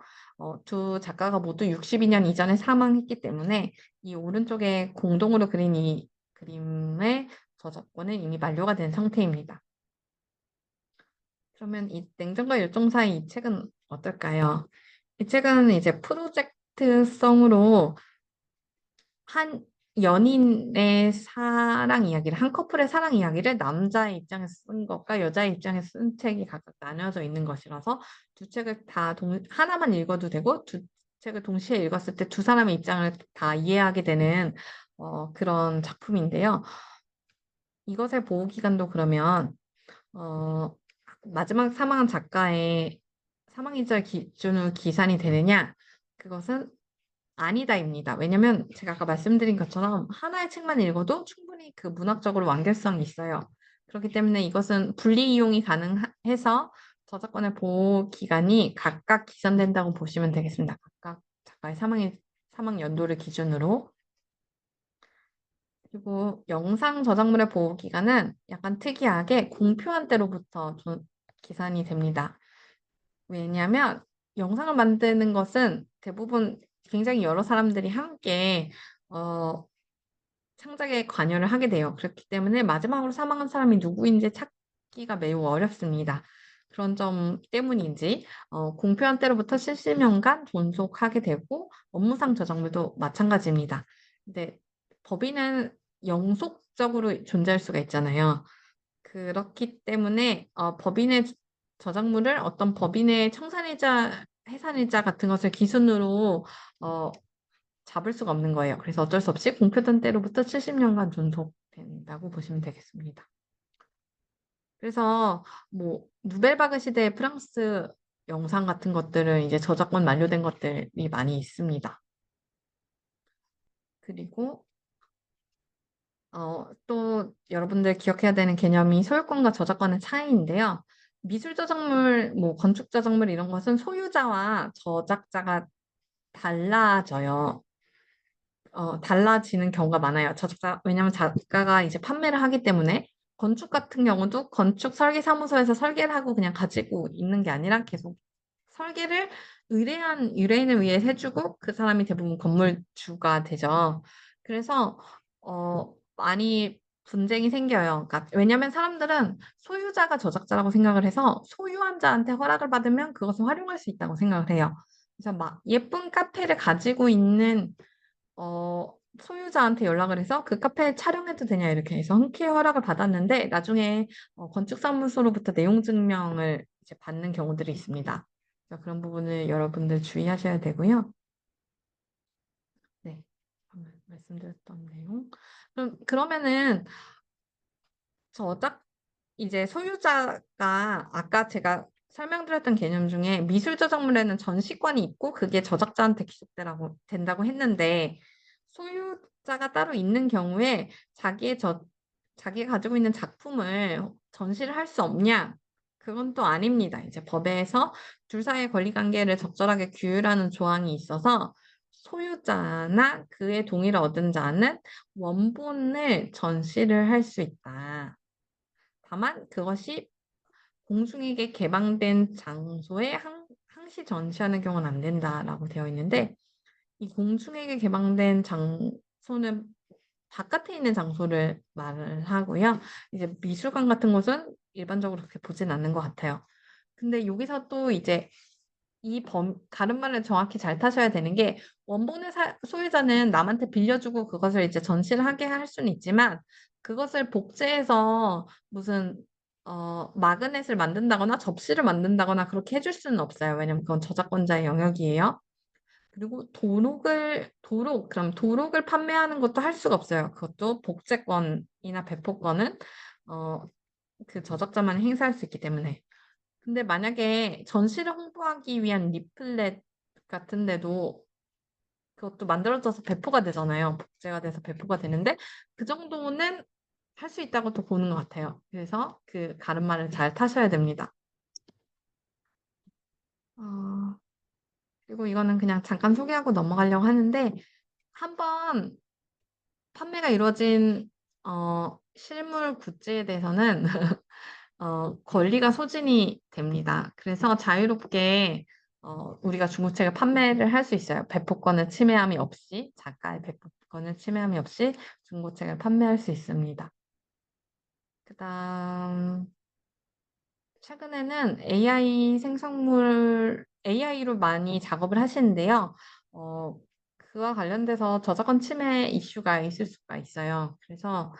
두 작가가 모두 62년 이전에 사망했기 때문에, 이 오른쪽에 공동으로 그린 이 그림의 저작권은 이미 만료가 된 상태입니다. 그러면 이 냉정과 열정사의 이 책은 어떨까요? 이 책은 이제 프로젝트성으로 한 연인의 사랑 이야기를, 한 커플의 사랑 이야기를 남자의 입장에서 쓴 것과 여자의 입장에서 쓴 책이 각각 나뉘어져 있는 것이라서 두 책을 다 하나만 읽어도 되고 두 책을 동시에 읽었을 때 두 사람의 입장을 다 이해하게 되는 그런 작품인데요. 이것의 보호 기간도 그러면 어, 마지막 사망한 작가의 사망일자 기준으로 기산이 되느냐? 그것은 아니다입니다. 왜냐면 제가 아까 말씀드린 것처럼 하나의 책만 읽어도 충분히 그 문학적으로 완결성이 있어요. 그렇기 때문에 이것은 분리 이용이 가능해서 저작권의 보호 기간이 각각 기산된다고 보시면 되겠습니다. 각각 작가의 사망 연도를 기준으로. 그리고 영상 저작물의 보호 기간은 약간 특이하게 공표한 때로부터 기산이 됩니다. 왜냐하면 영상을 만드는 것은 대부분 굉장히 여러 사람들이 함께 어, 창작에 관여를 하게 돼요. 그렇기 때문에 마지막으로 사망한 사람이 누구인지 찾기가 매우 어렵습니다. 그런 점 때문인지 공표한 때로부터 70년간 존속하게 되고 업무상 저작물도 마찬가지입니다. 근데 법인은 영속적으로 존재할 수가 있잖아요. 그렇기 때문에 법인의 저작물을 어떤 법인의 청산일자, 해산일자 같은 것을 기준으로 잡을 수가 없는 거예요. 그래서 어쩔 수 없이 공표된 때로부터 70년간 존속된다고 보시면 되겠습니다. 그래서 뭐 누벨바그 시대의 프랑스 영상 같은 것들은 이제 저작권 만료된 것들이 많이 있습니다. 그리고 또 여러분들 기억해야 되는 개념이 소유권과 저작권의 차이인데요. 미술 저작물, 뭐 건축 저작물 이런 것은 소유자와 저작자가 달라져요. 달라지는 경우가 많아요. 왜냐면 작가가 이제 판매를 하기 때문에 건축 같은 경우도 건축 설계 사무소에서 설계를 하고 그냥 가지고 있는 게 아니라 계속 설계를 의뢰인을 위해 해주고 그 사람이 대부분 건물주가 되죠. 그래서 많이 분쟁이 생겨요. 그러니까 왜냐면 사람들은 소유자가 저작자라고 생각을 해서 소유한 자한테 허락을 받으면 그것을 활용할 수 있다고 생각을 해요. 그래서 막 예쁜 카페를 가지고 있는 소유자한테 연락을 해서 그 카페에 촬영해도 되냐 이렇게 해서 흔쾌히 허락을 받았는데 나중에 건축사무소로부터 내용 증명을 이제 받는 경우들이 있습니다. 그래서 그런 부분을 여러분들 주의하셔야 되고요. 네, 방금 말씀드렸던 내용. 그러면은 저작 이제 소유자가 아까 제가 설명드렸던 개념 중에 미술 저작물에는 전시권이 있고 그게 저작자한테 기속되라고 된다고 했는데 소유자가 따로 있는 경우에 자기가 가지고 있는 작품을 전시를 할 수 없냐? 그건 또 아닙니다. 이제 법에서 둘 사이의 권리 관계를 적절하게 규율하는 조항이 있어서 소유자나 그의 동의를 얻은 자는 원본을 전시를 할 수 있다. 다만 그것이 공중에게 개방된 장소에 항시 전시하는 경우는 안 된다라고 되어 있는데 이 공중에게 개방된 장소는 바깥에 있는 장소를 말을 하고요. 이제 미술관 같은 곳은 일반적으로 그렇게 보진 않는 것 같아요. 근데 여기서 또 이제 가름말을 정확히 잘 타셔야 되는 게 원본의 소유자는 남한테 빌려주고 그것을 이제 전시를 하게 할 수는 있지만 그것을 복제해서 무슨 마그넷을 만든다거나 접시를 만든다거나 그렇게 해줄 수는 없어요. 왜냐면 그건 저작권자의 영역이에요. 그리고 그럼 도록을 판매하는 것도 할 수가 없어요. 그것도 복제권이나 배포권은 어, 그 저작자만 행사할 수 있기 때문에. 근데 만약에 전시를 홍보하기 위한 리플렛 같은 데도 그것도 만들어져서 배포가 되잖아요. 복제가 돼서 배포가 되는데 그 정도는 할 수 있다고 또 보는 것 같아요. 그래서 그 가름말을 잘 타셔야 됩니다. 어, 그리고 이거는 그냥 잠깐 소개하고 넘어가려고 하는데 한번 판매가 이루어진 실물 굿즈에 대해서는 권리가 소진이 됩니다. 그래서 자유롭게 우리가 중고책을 판매를 할 수 있어요. 배포권을 침해함이 없이, 작가의 배포권을 침해함이 없이 중고책을 판매할 수 있습니다. 그다음 최근에는 AI로 많이 작업을 하시는데요. 그와 관련돼서 저작권 침해 이슈가 있을 수가 있어요. 그래서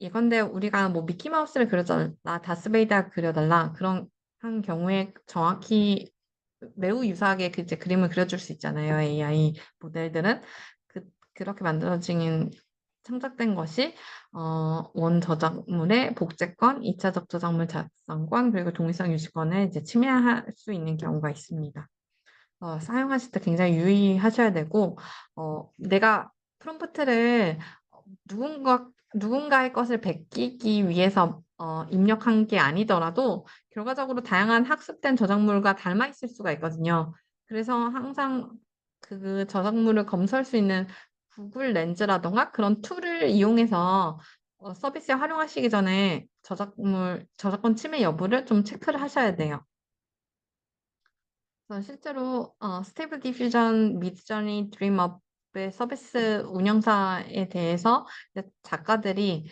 예컨대 우리가 뭐 미키마우스를 그려달라, 다스베이다 그려달라 그런 한 경우에 정확히 매우 유사하게 이제 그림을 그려줄 수 있잖아요. AI 모델들은 그렇게 만들어진 창작된 것이 원 저작물의 복제권, 2차적 저작물 작성권, 그리고 동의성 유지권을 이제 침해할 수 있는 경우가 있습니다. 사용하실 때 굉장히 유의하셔야 되고, 내가 프롬프트를 누군가의 것을 베끼기 위해서 입력한 게 아니더라도 결과적으로 다양한 학습된 저작물과 닮아 있을 수가 있거든요. 그래서 항상 그 저작물을 검수할 수 있는 구글 렌즈라던가 그런 툴을 이용해서 서비스에 활용하시기 전에 저작권 침해 여부를 좀 체크를 하셔야 돼요. 그래서 실제로 스테이블 디퓨전, 미드저니, 드림업의 서비스 운영사에 대해서 이제 작가들이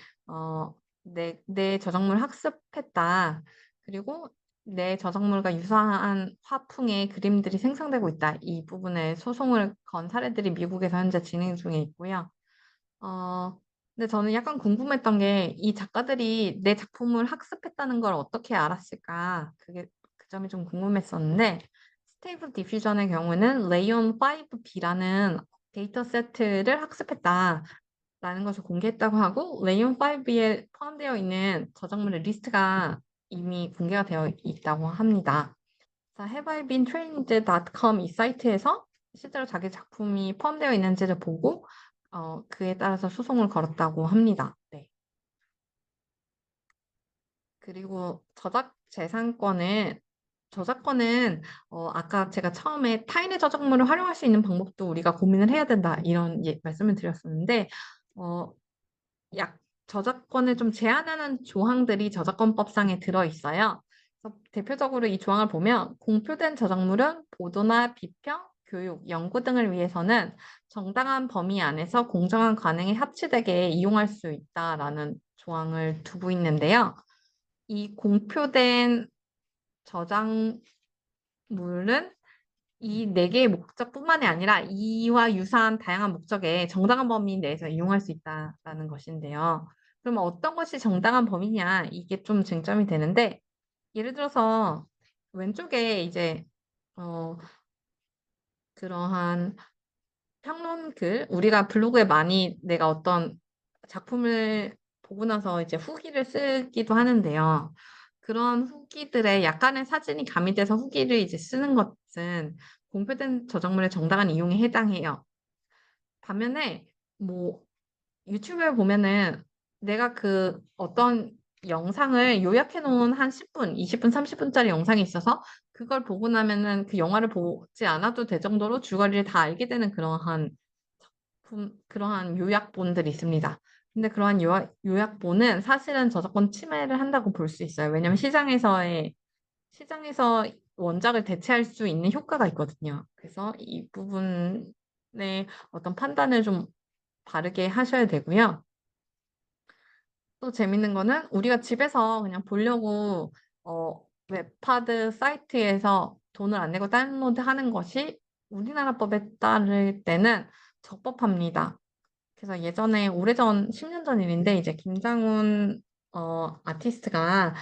내 저작물 학습했다. 그리고 내 저작물과 유사한 화풍의 그림들이 생성되고 있다. 이 부분에 소송을 건 사례들이 미국에서 현재 진행 중에 있고요. 어, 근데 저는 약간 궁금했던 게 이 작가들이 내 작품을 학습했다는 걸 어떻게 알았을까? 그 점이 좀 궁금했었는데, 스테이블 디퓨전의 경우는 레이온 5B라는 데이터 세트를 학습했다라는 것을 공개했다고 하고, 레이온 5B에 포함되어 있는 저작물의 리스트가 이미 공개가 되어 있다고 합니다. Have I been trained.com 이 사이트에서 실제로 자기 작품이 포함되어 있는지를 보고 그에 따라서 소송을 걸었다고 합니다. 그리고 저작권은 아까 제가 처음에 타인의 저작물을 활용할 수 있는 방법도 우리가 고민을 해야 된다 이런 말씀을 드렸었는데 어, 약 저작권을 좀 제한하는 조항들이 저작권법상에 들어 있어요. 그래서 대표적으로 이 조항을 보면 공표된 저작물은 보도나 비평, 교육, 연구 등을 위해서는 정당한 범위 안에서 공정한 관행에 합치되게 이용할 수 있다라는 조항을 두고 있는데요. 이 공표된 저작물은 이 네 개의 목적뿐만이 아니라 이와 유사한 다양한 목적에 정당한 범위 내에서 이용할 수 있다라는 것인데요. 그러면 어떤 것이 정당한 범위냐 이게 좀 쟁점이 되는데 예를 들어서 왼쪽에 이제 어 그러한 평론글 우리가 블로그에 많이 내가 어떤 작품을 보고 나서 이제 후기를 쓰기도 하는데요. 그런 후기들에 약간의 사진이 가미돼서 후기를 이제 쓰는 것은 공표된 저작물의 정당한 이용에 해당해요. 반면에 뭐 유튜브에 보면은 내가 그 어떤 영상을 요약해 놓은 한 10분, 20분, 30분짜리 영상이 있어서 그걸 보고 나면은 그 영화를 보지 않아도 될 정도로 줄거리를 다 알게 되는 그러한 요약본들이 있습니다. 근데 그러한 요약본은 사실은 저작권 침해를 한다고 볼 수 있어요. 왜냐하면 시장에서 원작을 대체할 수 있는 효과가 있거든요. 그래서 이 부분의 어떤 판단을 좀 바르게 하셔야 되고요. 또 재밌는 거는 우리가 집에서 그냥 보려고 웹하드 사이트에서 돈을 안 내고 다운로드 하는 것이 우리나라 법에 따를 때는 적법합니다. 그래서 예전에 오래전 10년 전 일인데 이제 김장훈 아티스트가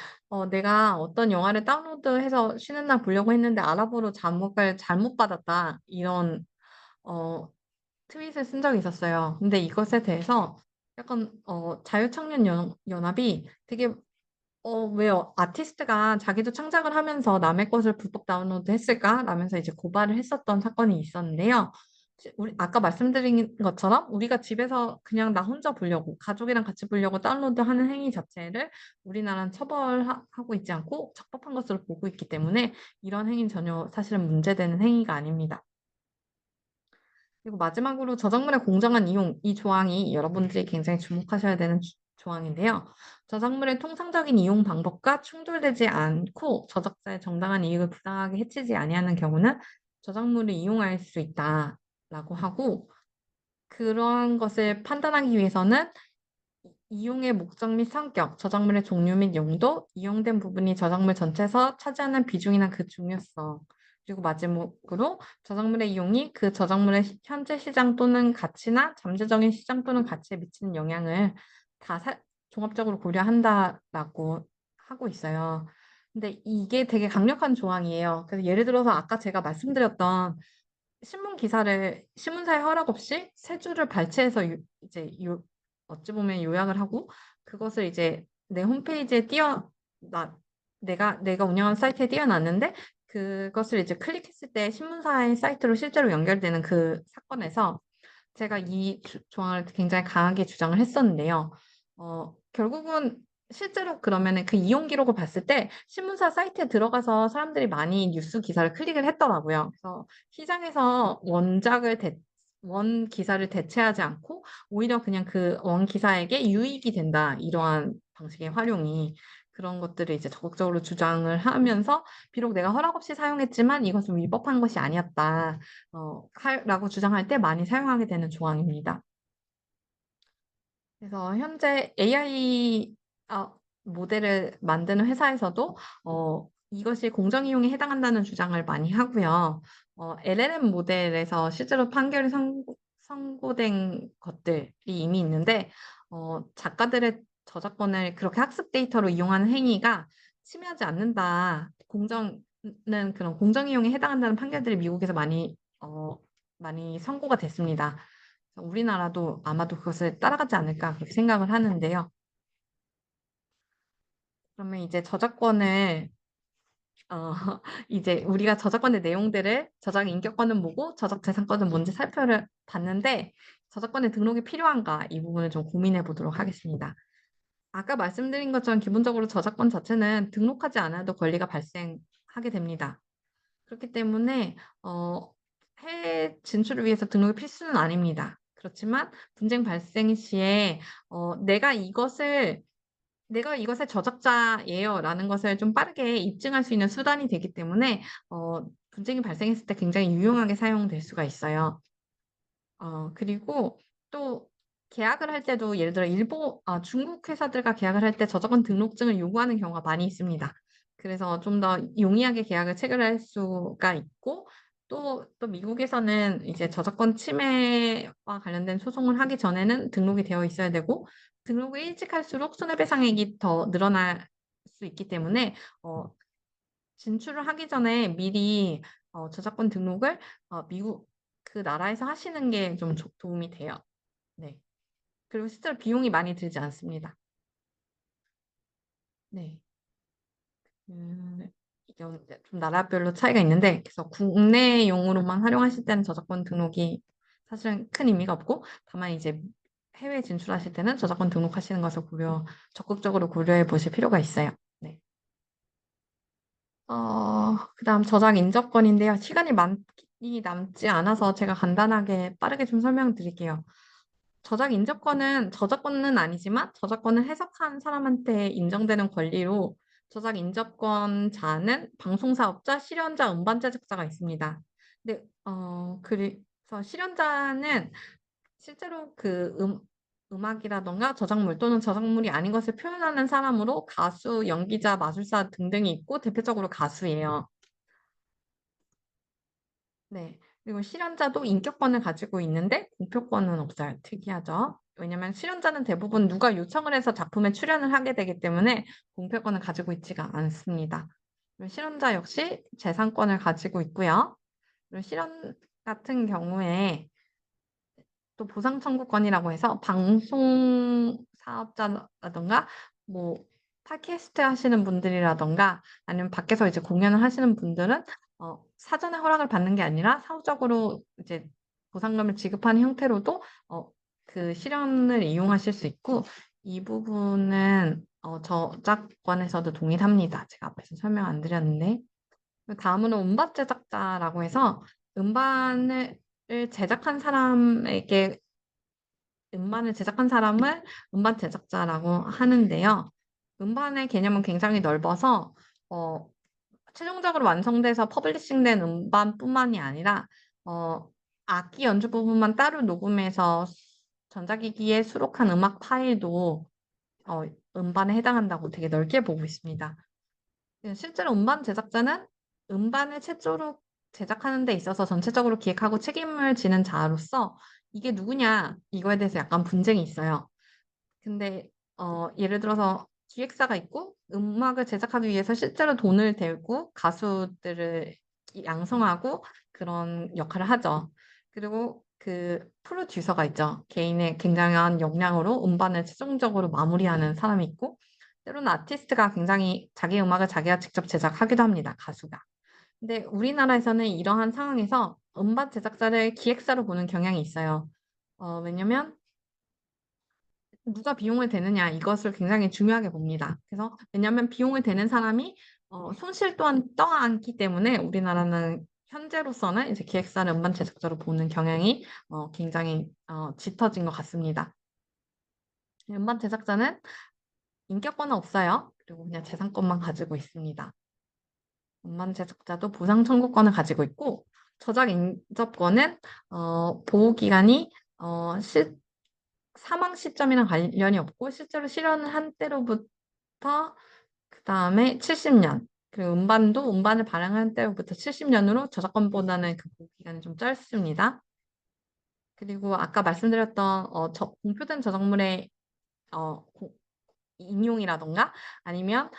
내가 어떤 영화를 다운로드해서 쉬는 날 보려고 했는데 아랍어로 자막을 잘못 받았다 이런 어, 트윗을 쓴 적이 있었어요. 근데 이것에 대해서 약간 자유청년연합이 되게 왜 아티스트가 자기도 창작을 하면서 남의 것을 불법 다운로드 했을까? 라면서 이제 고발을 했었던 사건이 있었는데요. 우리 아까 말씀드린 것처럼 우리가 집에서 그냥 나 혼자 보려고 가족이랑 같이 보려고 다운로드하는 행위 자체를 우리나라는 처벌하고 있지 않고 적법한 것으로 보고 있기 때문에 이런 행위는 전혀 사실은 문제되는 행위가 아닙니다. 그리고 마지막으로 저작물의 공정한 이용, 이 조항이 여러분들이 굉장히 주목하셔야 되는 조항인데요. 저작물의 통상적인 이용 방법과 충돌되지 않고 저작자의 정당한 이익을 부당하게 해치지 아니하는 경우는 저작물을 이용할 수 있다라고 하고 그런 것을 판단하기 위해서는 이용의 목적 및 성격, 저작물의 종류 및 용도, 이용된 부분이 저작물 전체에서 차지하는 비중이나 그 중요성, 그리고 마지막으로 저작물의 이용이 그 저작물의 현재 시장 또는 가치나 잠재적인 시장 또는 가치에 미치는 영향을 다 종합적으로 고려한다라고 하고 있어요. 근데 이게 되게 강력한 조항이에요. 그래서 예를 들어서 아까 제가 말씀드렸던 신문사의 허락 없이 세 줄을 발췌해서 이제 어찌 보면 요약을 하고 그것을 이제 내 홈페이지에 나, 내가 운영하는 사이트에 띄워놨는데 그것을 이제 클릭했을 때 신문사의 사이트로 실제로 연결되는 그 사건에서 제가 이 조항을 굉장히 강하게 주장을 했었는데요. 결국은 실제로 그러면은 그 이용 기록을 봤을 때 신문사 사이트에 들어가서 사람들이 많이 뉴스 기사를 클릭을 했더라고요. 그래서 시장에서 원 기사를 대체하지 않고 오히려 그냥 그 원 기사에게 유익이 된다. 이러한 방식의 활용이 그런 것들을 이제 적극적으로 주장을 하면서 비록 내가 허락 없이 사용했지만 이것은 위법한 것이 아니었다. 라고 주장할 때 많이 사용하게 되는 조항입니다. 그래서 현재 AI 모델을 만드는 회사에서도 이것이 공정이용에 해당한다는 주장을 많이 하고요. LLM 모델에서 실제로 판결이 선고된 것들이 이미 있는데 작가들의 저작권을 그렇게 학습 데이터로 이용하는 행위가 침해하지 않는다. 그런 공정이용에 해당한다는 판결들이 미국에서 많이 선고가 됐습니다. 우리나라도 아마도 그것을 따라가지 않을까 그렇게 생각을 하는데요. 그러면 이제 어, 이제 우리가 저작권의 내용들을 저작 인격권은 뭐고 저작 재산권은 뭔지 살펴봤는데 저작권의 등록이 필요한가 이 부분을 좀 고민해 보도록 하겠습니다. 아까 말씀드린 것처럼 기본적으로 저작권 자체는 등록하지 않아도 권리가 발생하게 됩니다. 그렇기 때문에 해외 진출을 위해서 등록이 필수는 아닙니다. 그렇지만 분쟁 발생 시에 내가 이것의 저작자예요라는 것을 좀 빠르게 입증할 수 있는 수단이 되기 때문에 분쟁이 발생했을 때 굉장히 유용하게 사용될 수가 있어요. 그리고 또 계약을 할 때도 예를 들어 중국 회사들과 계약을 할 때 저작권 등록증을 요구하는 경우가 많이 있습니다. 그래서 좀 더 용이하게 계약을 체결할 수가 있고 또 미국에서는 이제 저작권 침해와 관련된 소송을 하기 전에는 등록이 되어 있어야 되고 등록을 일찍 할수록 손해배상액이 더 늘어날 수 있기 때문에 진출을 하기 전에 미리 저작권 등록을 미국 그 나라에서 하시는 게 좀 도움이 돼요. 네. 그리고 실제로 비용이 많이 들지 않습니다. 네. 이게 이제 좀 나라별로 차이가 있는데, 그래서 국내용으로만 활용하실 때는 저작권 등록이 사실은 큰 의미가 없고, 다만 이제 해외 진출하실 때는 저작권 등록하시는 것을 적극적으로 고려해 보실 필요가 있어요. 네. 그다음 저작 인접권인데요. 시간이 많이 남지 않아서 제가 간단하게 빠르게 좀 설명드릴게요. 저작권은 아니지만 저작권을 해석한 사람한테 인정되는 권리로 저작 인접권자는 방송사업자, 실현자, 음반 제작자가 있습니다. 근데 그래서 실현자는 실제로 음악이라던가 저작물 또는 저작물이 아닌 것을 표현하는 사람으로 가수, 연기자, 마술사 등등이 있고 대표적으로 가수예요. 네. 그리고 실현자도 인격권을 가지고 있는데 공표권은 없어요. 특이하죠. 왜냐면 실현자는 대부분 누가 요청을 해서 작품에 출연을 하게 되기 때문에 공표권을 가지고 있지가 않습니다. 그리고 실현자 역시 재산권을 가지고 있고요. 그리고 실현 같은 경우에 또 보상 청구권이라고 해서 방송 사업자라던가 뭐 팟캐스트 하시는 분들이라던가 아니면 밖에서 이제 공연을 하시는 분들은 사전에 허락을 받는 게 아니라 사후적으로 이제 보상금을 지급하는 형태로도 그 실현을 이용하실 수 있고 이 부분은 저작권에서도 동일합니다. 제가 앞에서 설명 안 드렸는데 다음으로 음반 제작자라고 해서 음반을 제작한 사람에게 음반을 제작한 사람을 음반 제작자라고 하는데요. 음반의 개념은 굉장히 넓어서 어, 최종적으로 완성돼서 퍼블리싱된 음반뿐만이 아니라 어, 악기 연주 부분만 따로 녹음해서 전자기기에 수록한 음악 파일도 어, 음반에 해당한다고 되게 넓게 보고 있습니다. 실제로 음반 제작자는 음반을 최초로 제작하는 데 있어서 전체적으로 기획하고 책임을 지는 자로서 이게 누구냐 이거에 대해서 약간 분쟁이 있어요. 근데 예를 들어서 기획사가 있고 음악을 제작하기 위해서 실제로 돈을 들고 가수들을 양성하고 그런 역할을 하죠. 그리고 그 프로듀서가 있죠. 개인의 굉장한 역량으로 음반을 최종적으로 마무리하는 사람이 있고 때로는 아티스트가 굉장히 자기 음악을 자기가 직접 제작하기도 합니다. 가수가. 근데 우리나라에서는 이러한 상황에서 음반 제작자를 기획사로 보는 경향이 있어요. 왜냐면 누가 비용을 대느냐 이것을 굉장히 중요하게 봅니다. 그래서 왜냐하면 비용을 대는 사람이 손실 또한 떠안기 때문에 우리나라는 현재로서는 이제 기획사를 음반 제작자로 보는 경향이 굉장히 짙어진 것 같습니다. 음반 제작자는 인격권은 없어요. 그리고 그냥 재산권만 가지고 있습니다. 음반 제작자도 보상 청구권을 가지고 있고 저작 인접권은 보호 기간이 사망 시점이랑 관련이 없고 실제로 실현을 한 때로부터 그 다음에 70년 그리고 음반을 발행한 때로부터 70년으로 저작권보다는 그 보호 기간이 좀 짧습니다. 그리고 아까 말씀드렸던 공표된 저작물의 인용이라던가 아니면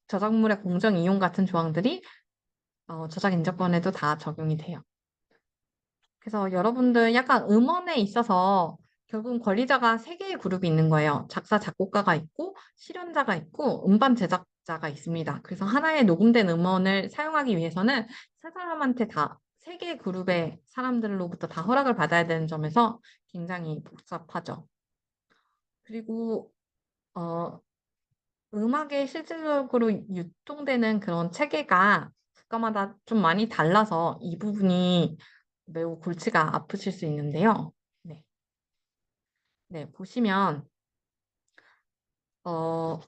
저작물의 공정 이용 같은 조항들이 저작 인접권에도 다 적용이 돼요. 그래서 여러분들 약간 음원에 있어서 결국은 권리자가 세 개의 그룹이 있는 거예요. 작사, 작곡가가 있고, 실현자가 있고, 음반 제작자가 있습니다. 그래서 하나의 녹음된 음원을 사용하기 위해서는 세 사람한테 세 개의 그룹의 사람들로부터 다 허락을 받아야 되는 점에서 굉장히 복잡하죠. 그리고 어, 음악이 실질적으로 유통되는 그런 체계가 국가마다 좀 많이 달라서 이 부분이 매우 골치가 아프실 수 있는데요. 네, 네, 보시면, 어,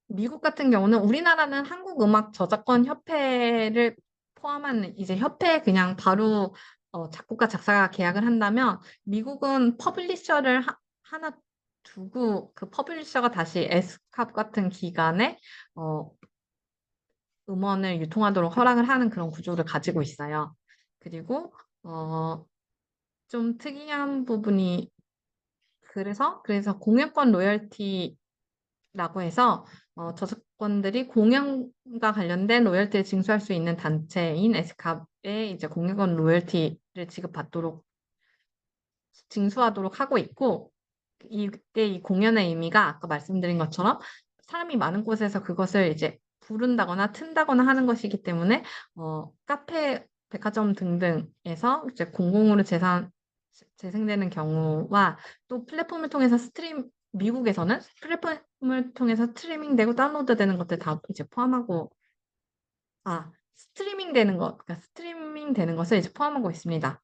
미국 같은 경우는 우리나라는 한국음악저작권협회를 포함한 이제 협회에 그냥 바로 작곡가 작사가 계약을 한다면 미국은 퍼블리셔를 하나 두고 그 퍼블리셔가 다시 에스캅 같은 기관에 어, 음원을 유통하도록 허락을 하는 그런 구조를 가지고 있어요. 그리고 어, 좀 특이한 부분이 그래서 공연권 로열티 라고 해서 저작권들이 공연과 관련된 로열티를 징수할 수 있는 단체인 에스캅에 이제 공연권 로열티를 지급받도록 징수하도록 하고 있고 이때 이 공연의 의미가 아까 말씀드린 것처럼 사람이 많은 곳에서 그것을 이제 부른다거나 튼다거나 하는 것이기 때문에 카페, 백화점 등등에서 이제 공공으로 재생되는 경우와 또 플랫폼을 통해서 미국에서는 플랫폼을 통해서 스트리밍되고 다운로드되는 것들 다 이제 포함하고 그러니까 스트리밍 되는 것을 이제 포함하고 있습니다.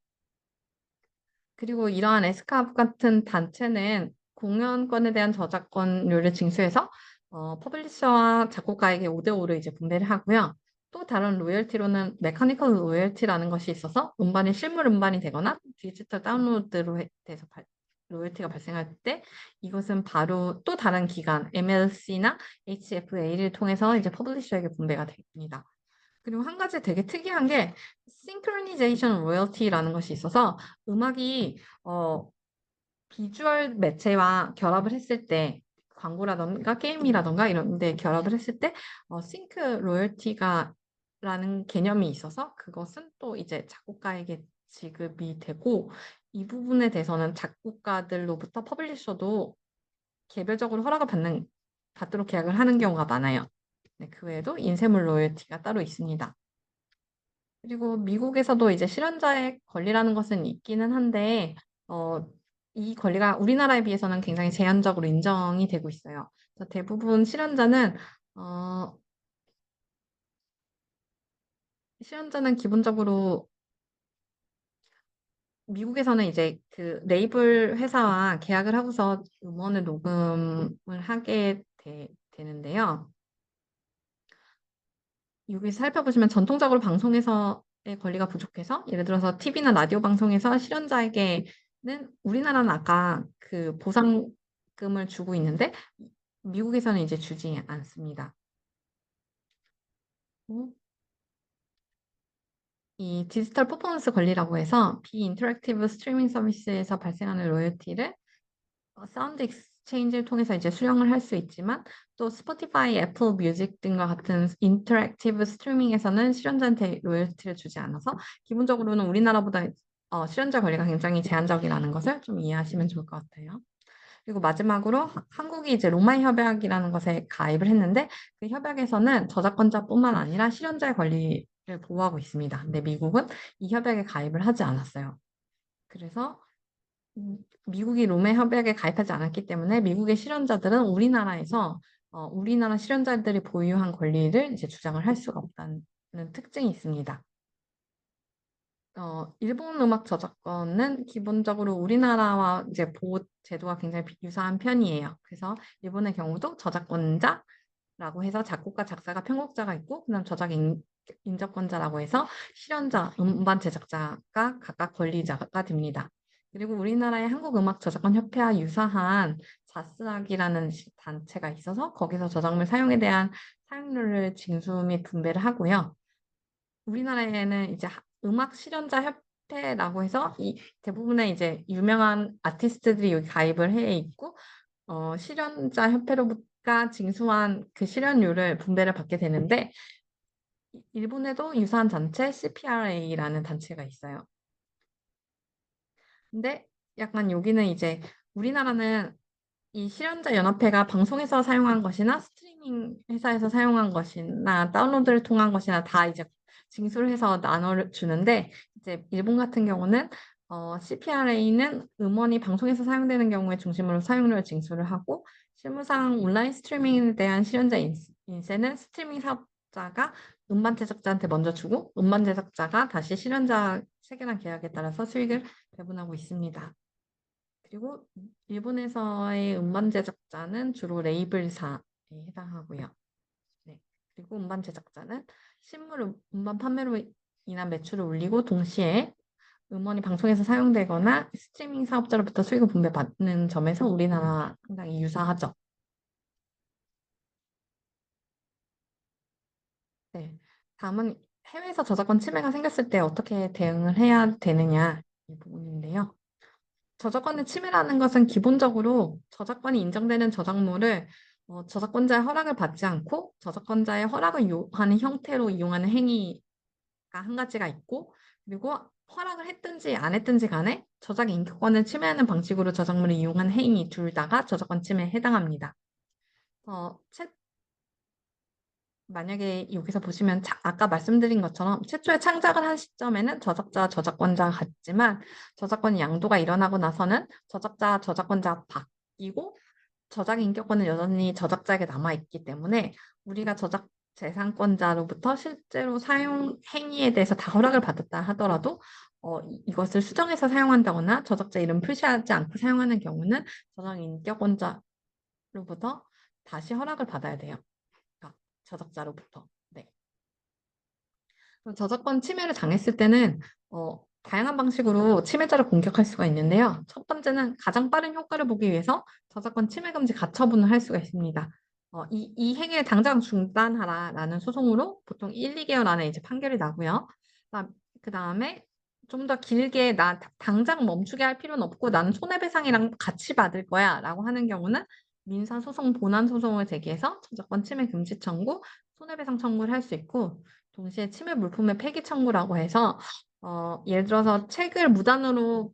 그리고 이러한 에스카프 같은 단체는 공연권에 대한 저작권료를 징수해서 퍼블리셔와 작곡가에게 5대5로 이제 분배를 하고요. 또 다른 로열티로는 메커니컬 로열티라는 것이 있어서 음반이 실물 음반이 되거나 디지털 다운로드로 돼서 로열티가 발생할 때 이것은 바로 또 다른 기관 MLC나 HFA를 통해서 이제 퍼블리셔에게 분배가 됩니다. 그리고 한 가지 되게 특이한 게 싱크로니제이션 로열티라는 것이 있어서 음악이 비주얼 매체와 결합을 했을 때 광고라던가 게임이라던가 이런 데 결합을 했을 때 싱크 로열티가 라는 개념이 있어서 그것은 또 이제 작곡가에게 지급이 되고 이 부분에 대해서는 작곡가들로부터 퍼블리셔도 개별적으로 받도록 계약을 하는 경우가 많아요. 네, 그 외에도 인쇄물 로열티가 따로 있습니다. 그리고 미국에서도 이제 실현자의 권리라는 것은 있기는 한데, 어, 이 권리가 우리나라에 비해서는 굉장히 제한적으로 인정이 되고 있어요. 그래서 대부분 어, 실현자는 기본적으로 미국에서는 이제 그 레이블 회사와 계약을 하고서 음원을 녹음을 되는데요. 여기서 살펴보시면 전통적으로 방송에서의 권리가 부족해서 예를 들어서 TV나 라디오 방송에서 실현자에게는 우리나라는 아까 그 보상금을 주고 있는데 미국에서는 이제 주지 않습니다. 어? 이 디지털 퍼포먼스 권리라고 해서 비인터랙티브 스트리밍 서비스에서 발생하는 로열티를 사운드 익스체인지를 통해서 이제 수령을 할 수 있지만 또 스포티파이, 애플 뮤직 등과 같은 인터랙티브 스트리밍에서는 실현자한테 로열티를 주지 않아서 기본적으로는 우리나라보다 실현자 권리가 굉장히 제한적이라는 것을 좀 이해하시면 좋을 것 같아요. 그리고 마지막으로 한국이 이제 로마의 협약이라는 것에 가입을 했는데 그 협약에서는 저작권자뿐만 아니라 실현자의 권리를 보호하고 있습니다. 근데 미국은 이 협약에 가입을 하지 않았어요. 그래서 미국이 로메 협약에 가입하지 않았기 때문에 미국의 실현자들은 우리나라 실현자들이 보유한 권리를 이제 주장을 할 수가 없다는 특징이 있습니다. 일본 음악 저작권은 기본적으로 우리나라와 이제 보호 제도가 굉장히 유사한 편이에요. 그래서 일본의 경우도 저작권자라고 해서 작곡가, 작사가, 편곡자가 있고, 그다음 인접권자라고 해서 실현자, 음반 제작자가 각각 권리자가 됩니다. 그리고 우리나라의 한국음악저작권협회와 유사한 자스락이라는 단체가 있어서 거기서 저작물 사용에 대한 사용료를 징수 및 분배를 하고요. 우리나라에는 이제 음악 실현자 협회라고 해서 이 대부분의 이제 유명한 아티스트들이 여기 가입을 해 있고 실현자 협회로부터 징수한 그 실현료를 분배를 받게 되는데 일본에도 유사한 단체 CPRA라는 단체가 있어요. 근데 약간 여기는 이제 우리나라는 이 실현자 연합회가 방송에서 사용한 것이나 스트리밍 회사에서 사용한 것이나 다운로드를 통한 것이나 다 이제 징수를 해서 나눠주는데 이제 일본 같은 경우는 CPRA는 음원이 방송에서 사용되는 경우에 중심으로 사용료를 징수를 하고 실무상 온라인 스트리밍에 대한 실현자 인세는 스트리밍 사업자가 음반 제작자한테 먼저 주고 음반 제작자가 다시 실현자 체결한 계약에 따라서 수익을 배분하고 있습니다. 그리고 일본에서의 음반 제작자는 주로 레이블사에 해당하고요. 네. 그리고 음반 제작자는 신물 음반 판매로 인한 매출을 올리고 동시에 음원이 방송에서 사용되거나 스트리밍 사업자로부터 수익을 분배받는 점에서 우리나라 상당히 유사하죠. 네. 다음은 해외에서 저작권 침해가 생겼을 때 어떻게 대응을 해야 되느냐 이 부분인데요. 저작권의 침해라는 것은 기본적으로 저작권이 인정되는 저작물을 저작권자의 허락을 받지 않고 저작권자의 허락을 요하는 형태로 이용하는 행위가 한 가지가 있고 그리고 허락을 했든지 안 했든지 간에 저작 인격권을 침해하는 방식으로 저작물을 이용한 행위 둘 다가 저작권 침해에 해당합니다. 어, 채- 만약에 여기서 보시면 아까 말씀드린 것처럼 최초에 창작을 한 시점에는 저작자, 저작권자가 같지만 저작권 양도가 일어나고 나서는 저작자, 저작권자가 바뀌고 저작 인격권은 여전히 저작자에게 남아있기 때문에 우리가 저작 재산권자로부터 실제로 사용 행위에 대해서 다 허락을 받았다 하더라도 이것을 수정해서 사용한다거나 저작자 이름 표시하지 않고 사용하는 경우는 저작 인격권자로부터 다시 허락을 받아야 돼요. 그러니까 저작자로부터. 네. 그럼 저작권 침해를 당했을 때는 다양한 방식으로 침해자를 공격할 수가 있는데요. 첫 번째는 가장 빠른 효과를 보기 위해서 저작권 침해 금지 가처분을 할 수가 있습니다. 이 행위를 당장 중단하라라는 소송으로 보통 1, 2개월 안에 이제 판결이 나고요. 그 다음에 좀 더 길게 당장 멈추게 할 필요는 없고 나는 손해배상이랑 같이 받을 거야 라고 하는 경우는 민사소송 본안소송을 제기해서 저작권 침해 금지 청구, 손해배상 청구를 할 수 있고 동시에 침해 물품의 폐기 청구라고 해서 예를 들어서 책을 무단으로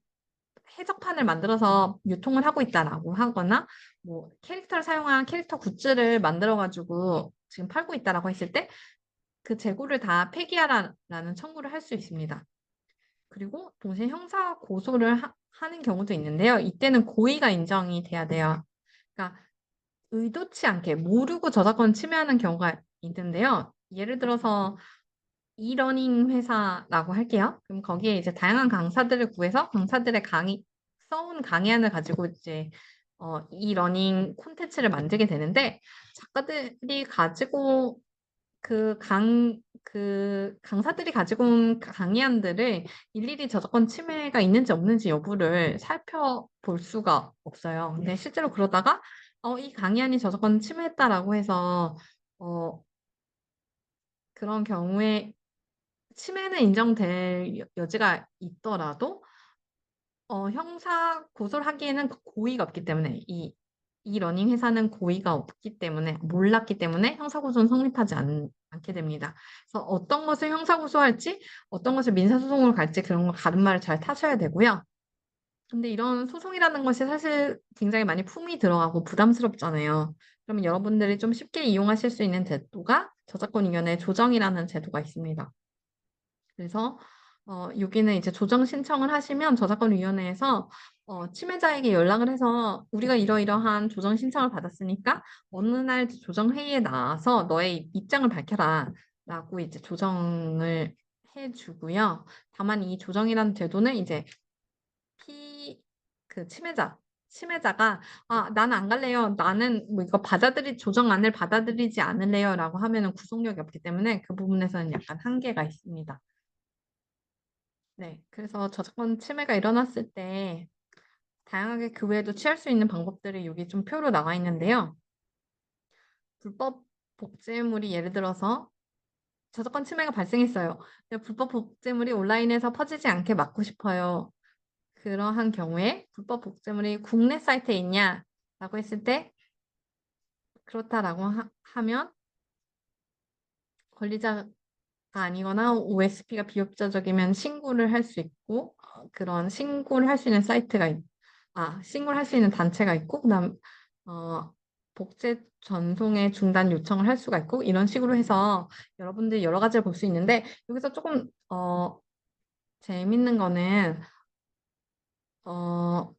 해적판을 만들어서 유통을 하고 있다라고 하거나 뭐 캐릭터를 사용한 캐릭터 굿즈를 만들어 가지고 지금 팔고 있다라고 했을 때 그 재고를 다 폐기하라는 청구를 할 수 있습니다. 그리고 동시에 형사 고소를 하는 경우도 있는데요. 이때는 고의가 인정이 돼야 돼요. 그러니까 의도치 않게 모르고 저작권 침해하는 경우가 있는데요. 예를 들어서 이러닝 회사라고 할게요. 그럼 거기에 이제 다양한 강사들을 구해서 강사들의 써온 강의안을 가지고 이제 이러닝 콘텐츠를 만들게 되는데 작가들이 가지고 그 강사들이 가지고 온 강의안들을 일일이 저작권 침해가 있는지 없는지 여부를 살펴볼 수가 없어요. 근데 실제로 그러다가 이 강의안이 저작권 침해했다라고 해서 어, 그런 경우에 침해는 인정될 여지가 있더라도 형사 고소를 하기에는 그 고의가 없기 때문에 이 러닝 회사는 고의가 없기 때문에 몰랐기 때문에 형사 고소는 성립하지 않게 됩니다. 그래서 어떤 것을 형사 고소할지 어떤 것을 민사 소송으로 갈지 그런 거 가름말을 잘 타셔야 되고요. 근데 이런 소송이라는 것이 사실 굉장히 많이 품이 들어가고 부담스럽잖아요. 그러면 여러분들이 좀 쉽게 이용하실 수 있는 제도가 저작권위원회 조정이라는 제도가 있습니다. 그래서 여기는 이제 조정 신청을 하시면 저작권위원회에서 침해자에게 연락을 해서 우리가 이러이러한 조정 신청을 받았으니까 어느 날 조정 회의에 나와서 너의 입장을 밝혀라 라고 이제 조정을 해주고요. 다만 이 조정이라는 제도는 이제 그 침해자가 나는 안 갈래요. 나는 뭐 이거 조정안을 받아들이지 않을래요. 라고 하면은 구속력이 없기 때문에 그 부분에서는 약간 한계가 있습니다. 네, 그래서 저작권 침해가 일어났을 때 다양하게 그 외에도 취할 수 있는 방법들이 여기 좀 표로 나와 있는데요. 불법 복제물이 예를 들어서 저작권 침해가 발생했어요. 근데 불법 복제물이 온라인에서 퍼지지 않게 막고 싶어요. 그러한 경우에 불법 복제물이 국내 사이트에 있냐라고 했을 때 그렇다라고 하면 권리자가 아니거나 OSP가 비협조적이면 신고를 할 수 있고 그런 신고를 할 수 있는 신고를 할 수 있는 단체가 있고 그다음 어, 복제 전송의 중단 요청을 할 수가 있고 이런 식으로 해서 여러분들이 여러 가지를 볼 수 있는데 여기서 조금 재밌는 거는 어,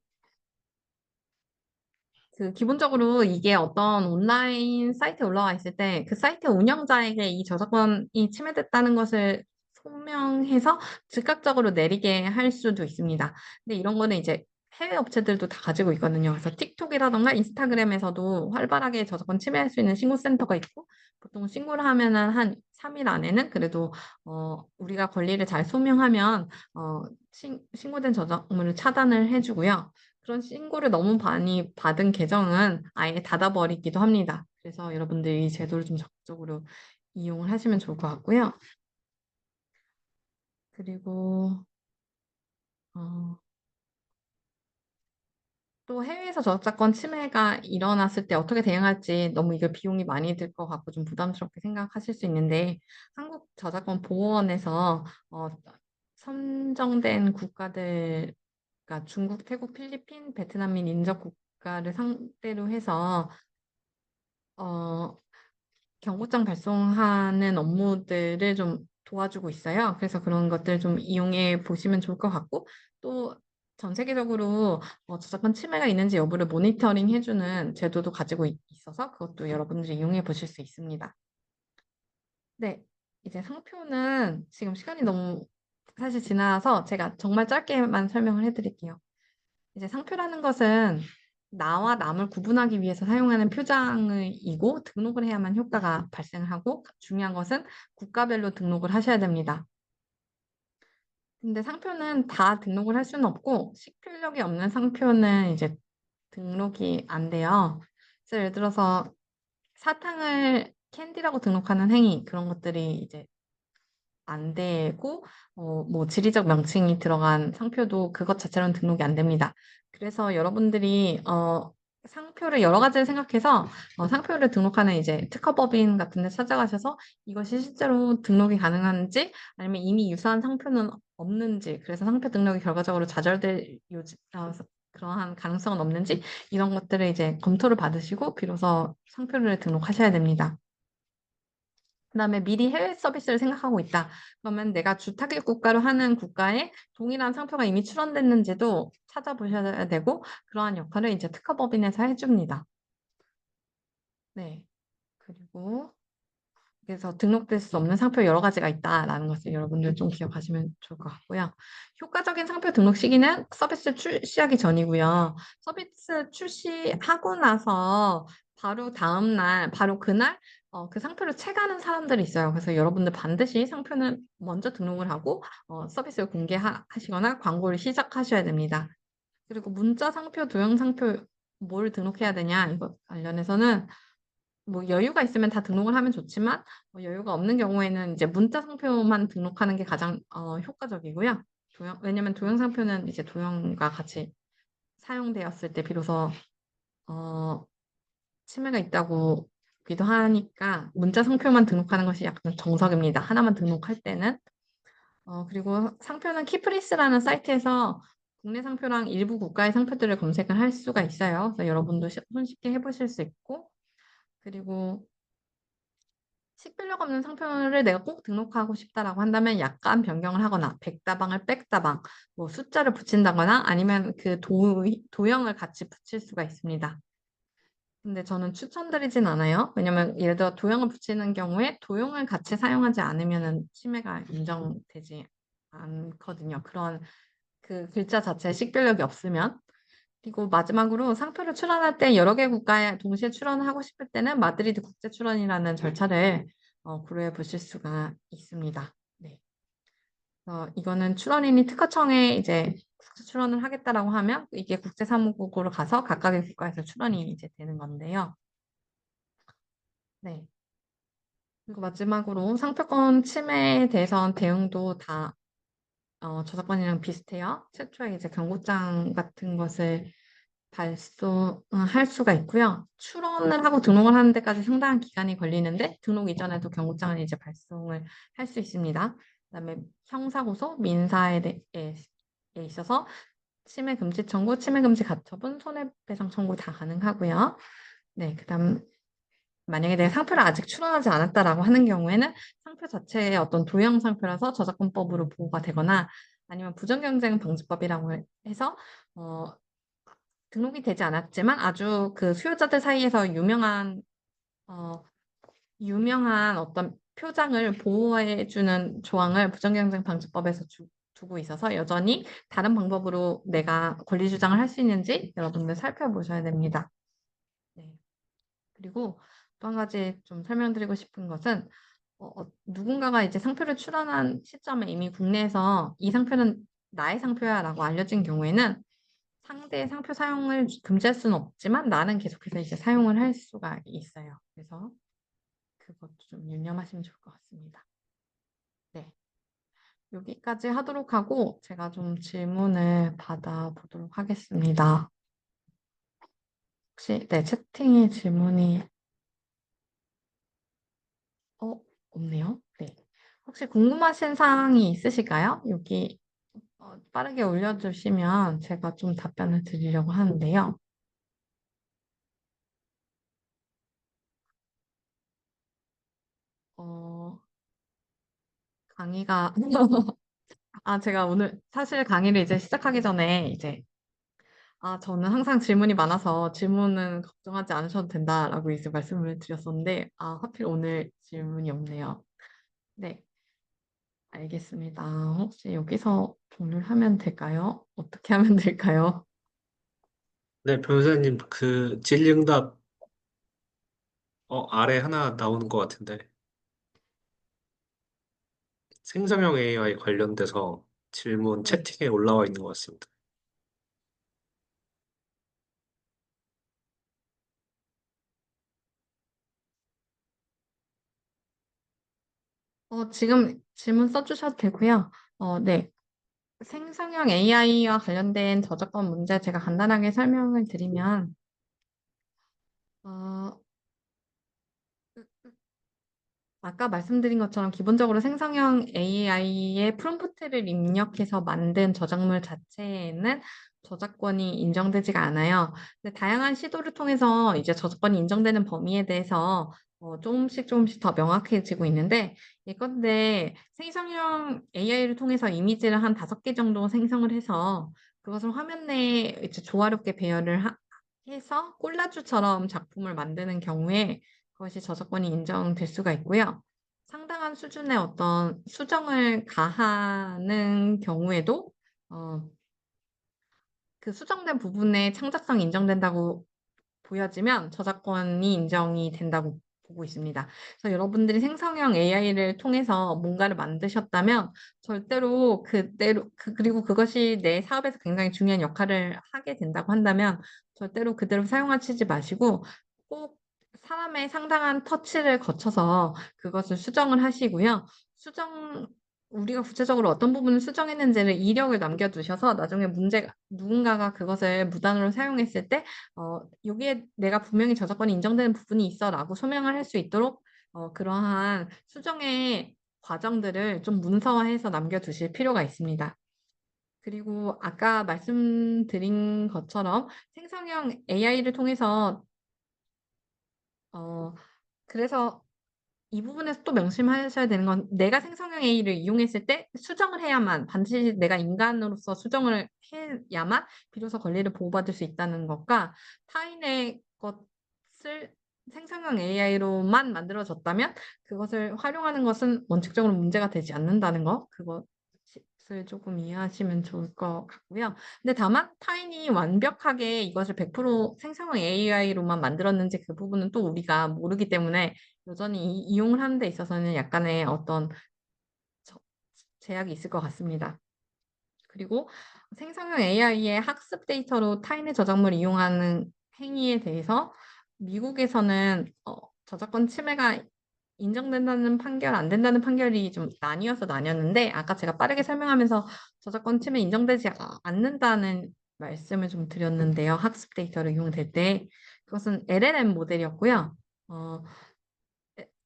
기본적으로 이게 어떤 온라인 사이트에 올라와 있을 때 그 사이트 운영자에게 이 저작권이 침해됐다는 것을 소명해서 즉각적으로 내리게 할 수도 있습니다. 근데 이런 거는 이제 해외 업체들도 다 가지고 있거든요. 그래서 틱톡이라던가 인스타그램에서도 활발하게 저작권 침해할 수 있는 신고센터가 있고, 보통 신고를 하면은 한 3일 안에는 그래도 우리가 권리를 잘 소명하면 신고된 저작물을 차단을 해주고요. 그런 신고를 너무 많이 받은 계정은 아예 닫아버리기도 합니다. 그래서 여러분들이 이 제도를 좀 적극적으로 이용을 하시면 좋을 것 같고요. 그리고 어, 또 해외에서 저작권 침해가 일어났을 때 어떻게 대응할지 너무 이거 비용이 많이 들 것 같고 좀 부담스럽게 생각하실 수 있는데, 한국 저작권 보호원에서 선정된 국가들, 그러니까 중국, 태국, 필리핀, 베트남 및 인접 국가를 상대로 해서 어, 경고장 발송하는 업무들을 좀 도와주고 있어요. 그래서 그런 것들 좀 이용해 보시면 좋을 것 같고, 또 전 세계적으로 저작권 침해가 있는지 여부를 모니터링 해주는 제도도 가지고 있어서 그것도 여러분들이 이용해 보실 수 있습니다. 네, 이제 상표는 지금 시간이 너무 사실 지나서 제가 정말 짧게만 설명을 해드릴게요. 이제 상표라는 것은 나와 남을 구분하기 위해서 사용하는 표장이고, 등록을 해야만 효과가 발생을 하고, 중요한 것은 국가별로 등록을 하셔야 됩니다. 근데 상표는 다 등록을 할 수는 없고, 식별력이 없는 상표는 이제 등록이 안 돼요. 그래서 예를 들어서 사탕을 캔디라고 등록하는 행위, 그런 것들이 이제 안 되고, 뭐 지리적 명칭이 들어간 상표도 그것 자체로는 등록이 안 됩니다. 그래서 여러분들이 상표를 여러 가지를 생각해서 상표를 등록하는 이제 특허법인 같은 데 찾아가셔서 이것이 실제로 등록이 가능한지, 아니면 이미 유사한 상표는 없는지, 그래서 상표 등록이 결과적으로 좌절될 그러한 가능성은 없는지, 이런 것들을 이제 검토를 받으시고 비로소 상표를 등록하셔야 됩니다. 그다음에 미리 해외 서비스를 생각하고 있다. 그러면 내가 주타깃 국가로 하는 국가에 동일한 상표가 이미 출원됐는지도 찾아보셔야 되고, 그러한 역할을 이제 특허법인에서 해줍니다. 네. 그리고 그래서 등록될 수 없는 상표 여러 가지가 있다라는 것을 여러분들 좀 기억하시면 좋을 것 같고요. 효과적인 상표 등록 시기는 서비스 출시하기 전이고요. 서비스 출시하고 나서 바로 다음 날, 바로 그날 그 상표를 채가는 사람들이 있어요. 그래서 여러분들 반드시 상표는 먼저 등록을 하고 서비스를 공개하시거나 광고를 시작하셔야 됩니다. 그리고 문자 상표, 도형 상표 뭘 등록해야 되냐 이것 관련해서는 뭐 여유가 있으면 다 등록을 하면 좋지만, 여유가 없는 경우에는 이제 문자 상표만 등록하는 게 가장 효과적이고요. 왜냐면 도형 상표는 이제 도형과 같이 사용되었을 때 비로소 어, 침해가 있다고 기도 하니까 문자 상표만 등록하는 것이 약간 정석입니다. 하나만 등록할 때는. 그리고 상표는 키프리스라는 사이트에서 국내 상표랑 일부 국가의 상표들을 검색을 할 수가 있어요. 그래서 여러분도 손쉽게 해보실 수 있고, 그리고 식별력 없는 상표를 내가 꼭 등록하고 싶다라고 한다면 약간 변경을 하거나 백다방을 백다방, 뭐 숫자를 붙인다거나 아니면 그 도형을 같이 붙일 수가 있습니다. 근데 저는 추천드리진 않아요. 왜냐면 예를 들어 도형을 붙이는 경우에 도형을 같이 사용하지 않으면 침해가 인정되지 않거든요. 그런 그 글자 자체에 식별력이 없으면. 그리고 마지막으로 상표를 출원할 때 여러 개 국가에 동시에 출원을 하고 싶을 때는 마드리드 국제 출원이라는 절차를 고려해 보실 수가 있습니다. 네. 이거는 출원인이 특허청에 이제 국제 출원을 하겠다라고 하면 이게 국제사무국으로 가서 각각의 국가에서 출원이 이제 되는 건데요. 네. 그리고 마지막으로 상표권 침해에 대해서 대응도 다 저작권이랑 비슷해요. 최초에 이제 경고장 같은 것을 발송할 수가 있고요. 출원을 하고 등록을 하는 데까지 상당한 기간이 걸리는데 등록 이전에도 경고장을 이제 발송을 할 수 있습니다. 그다음에 형사고소, 민사에 있어서 침해 금지 청구, 침해 금지 가처분, 손해배상 청구 다 가능하고요. 네, 그다음 만약에 내가 상표를 아직 출원하지 않았다라고 하는 경우에는 상표 자체의 어떤 도형 상표라서 저작권법으로 보호가 되거나, 아니면 부정경쟁 방지법이라고 해서 어, 등록이 되지 않았지만 아주 그 수요자들 사이에서 어, 유명한 어떤 표장을 보호해주는 조항을 부정경쟁 방지법에서 두고 있어서 여전히 다른 방법으로 내가 권리 주장을 할 수 있는지 여러분들 살펴보셔야 됩니다. 네. 그리고 또 한 가지 좀 설명드리고 싶은 것은 누군가가 이제 상표를 출원한 시점에 이미 국내에서 이 상표는 나의 상표야라고 알려진 경우에는 상대의 상표 사용을 금지할 수는 없지만 나는 계속해서 이제 사용을 할 수가 있어요. 그래서 그것도 좀 유념하시면 좋을 것 같습니다. 네. 여기까지 하도록 하고 제가 좀 질문을 받아보도록 하겠습니다. 혹시 네, 채팅에 질문이 어, 없네요. 네. 혹시 궁금하신 사항이 있으실까요? 여기 빠르게 올려주시면 제가 좀 답변을 드리려고 하는데요. 어, 강의가 제가 오늘 사실 강의를 이제 시작하기 전에 이제 저는 항상 질문이 많아서 질문은 걱정하지 않으셔도 된다라고 이제 말씀을 드렸었는데 하필 오늘 질문이 없네요. 네, 알겠습니다. 혹시 여기서 종료를 하면 될까요? 어떻게 하면 될까요? 네, 변호사님, 그 질의응답 아래 하나 나오는 것 같은데 생성형 AI 관련돼서 질문 네. 채팅에 올라와 있는 것 같습니다. 지금 질문 써주셔도 되고요. 네. 생성형 AI와 관련된 저작권 문제 제가 간단하게 설명을 드리면, 어, 아까 말씀드린 것처럼 기본적으로 생성형 AI의 프롬프트를 입력해서 만든 저작물 자체에는 저작권이 인정되지가 않아요. 근데 다양한 시도를 통해서 이제 저작권이 인정되는 범위에 대해서 조금씩 더 명확해지고 있는데, 예컨대 생성형 AI를 통해서 이미지를 한 5개 정도 생성을 해서 그것을 화면 내에 이제 조화롭게 배열을 해서 콜라주처럼 작품을 만드는 경우에 그것이 저작권이 인정될 수가 있고요. 상당한 수준의 어떤 수정을 가하는 경우에도 어, 그 수정된 부분에 창작성이 인정된다고 보여지면 저작권이 인정이 된다고 보고 있습니다. 그래서 여러분들이 생성형 AI를 통해서 뭔가를 만드셨다면 절대로 그리고 그것이 내 사업에서 굉장히 중요한 역할을 하게 된다고 한다면 절대로 그대로 사용하시지 마시고 꼭 사람의 상당한 터치를 거쳐서 그것을 수정을 하시고요. 우리가 구체적으로 어떤 부분을 수정했는지를 이력을 남겨두셔서 나중에 누군가가 그것을 무단으로 사용했을 때 여기에 내가 분명히 저작권이 인정되는 부분이 있어라고 소명을 할 수 있도록 그러한 수정의 과정들을 좀 문서화해서 남겨두실 필요가 있습니다. 그리고 아까 말씀드린 것처럼 생성형 AI를 통해서 어, 그래서 이 부분에서 또 명심하셔야 되는 건 내가 생성형 AI를 이용했을 때 수정을 해야만 반드시 내가 인간으로서 수정을 해야만 비로소 권리를 보호받을 수 있다는 것과 타인의 것을 생성형 AI로만 만들어졌다면 그것을 활용하는 것은 원칙적으로 문제가 되지 않는다는 것 그것을 조금 이해하시면 좋을 것 같고요. 근데 다만 타인이 완벽하게 이것을 100% 생성형 AI로만 만들었는지 그 부분은 또 우리가 모르기 때문에 여전히 이용을 하는 데 있어서는 약간의 어떤 저- 제약이 있을 것 같습니다. 그리고 생성형 AI의 학습 데이터로 타인의 저작물을 이용하는 행위에 대해서 미국에서는 저작권 침해가 인정된다는 판결, 안 된다는 판결이 좀 나뉘어서 나뉘었는데 아까 제가 빠르게 설명하면서 저작권 침해 인정되지 않는다는 말씀을 좀 드렸는데요. 학습 데이터를 이용될 때 그것은 LLM 모델이었고요. 어,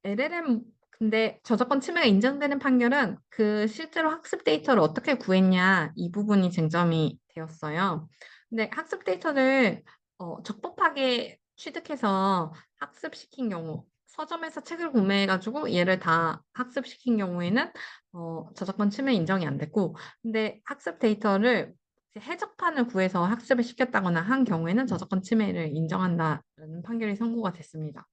LLM 근데 저작권 침해가 인정되는 판결은 그 실제로 학습 데이터를 어떻게 구했냐 이 부분이 쟁점이 되었어요. 근데 학습 데이터를 적법하게 취득해서 학습시킨 경우 서점에서 책을 구매해가지고 얘를 다 학습시킨 경우에는 저작권 침해 인정이 안 됐고 근데 학습 데이터를 이제 해적판을 구해서 학습을 시켰다거나 한 경우에는 저작권 침해를 인정한다는 판결이 선고가 됐습니다.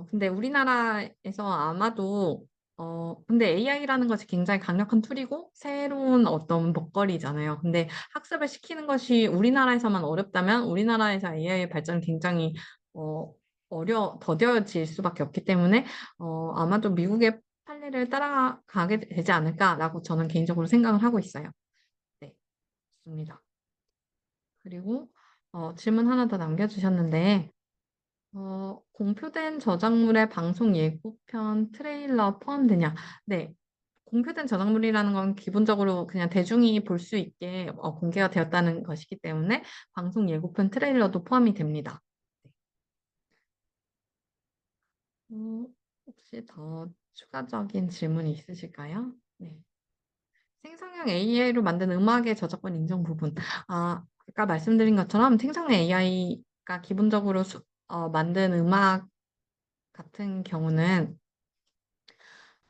근데 우리나라에서 아마도, 근데 AI라는 것이 굉장히 강력한 툴이고 새로운 어떤 먹거리잖아요. 근데 학습을 시키는 것이 우리나라에서만 어렵다면 우리나라에서 AI의 발전은 굉장히, 어, 더뎌질 수밖에 없기 때문에, 아마도 미국의 판례를 따라가게 되지 않을까라고 저는 개인적으로 생각을 하고 있어요. 네, 좋습니다. 그리고, 질문 하나 더 남겨주셨는데, 공표된 저작물의 방송 예고편 트레일러 포함되냐? 네. 공표된 저작물이라는 건 기본적으로 그냥 대중이 볼 수 있게 공개가 되었다는 것이기 때문에 방송 예고편 트레일러도 포함이 됩니다. 어, 혹시 더 추가적인 질문이 있으실까요? 네. 생성형 AI로 만든 음악의 저작권 인정 부분. 아까 말씀드린 것처럼 생성형 AI가 기본적으로 만든 음악 같은 경우는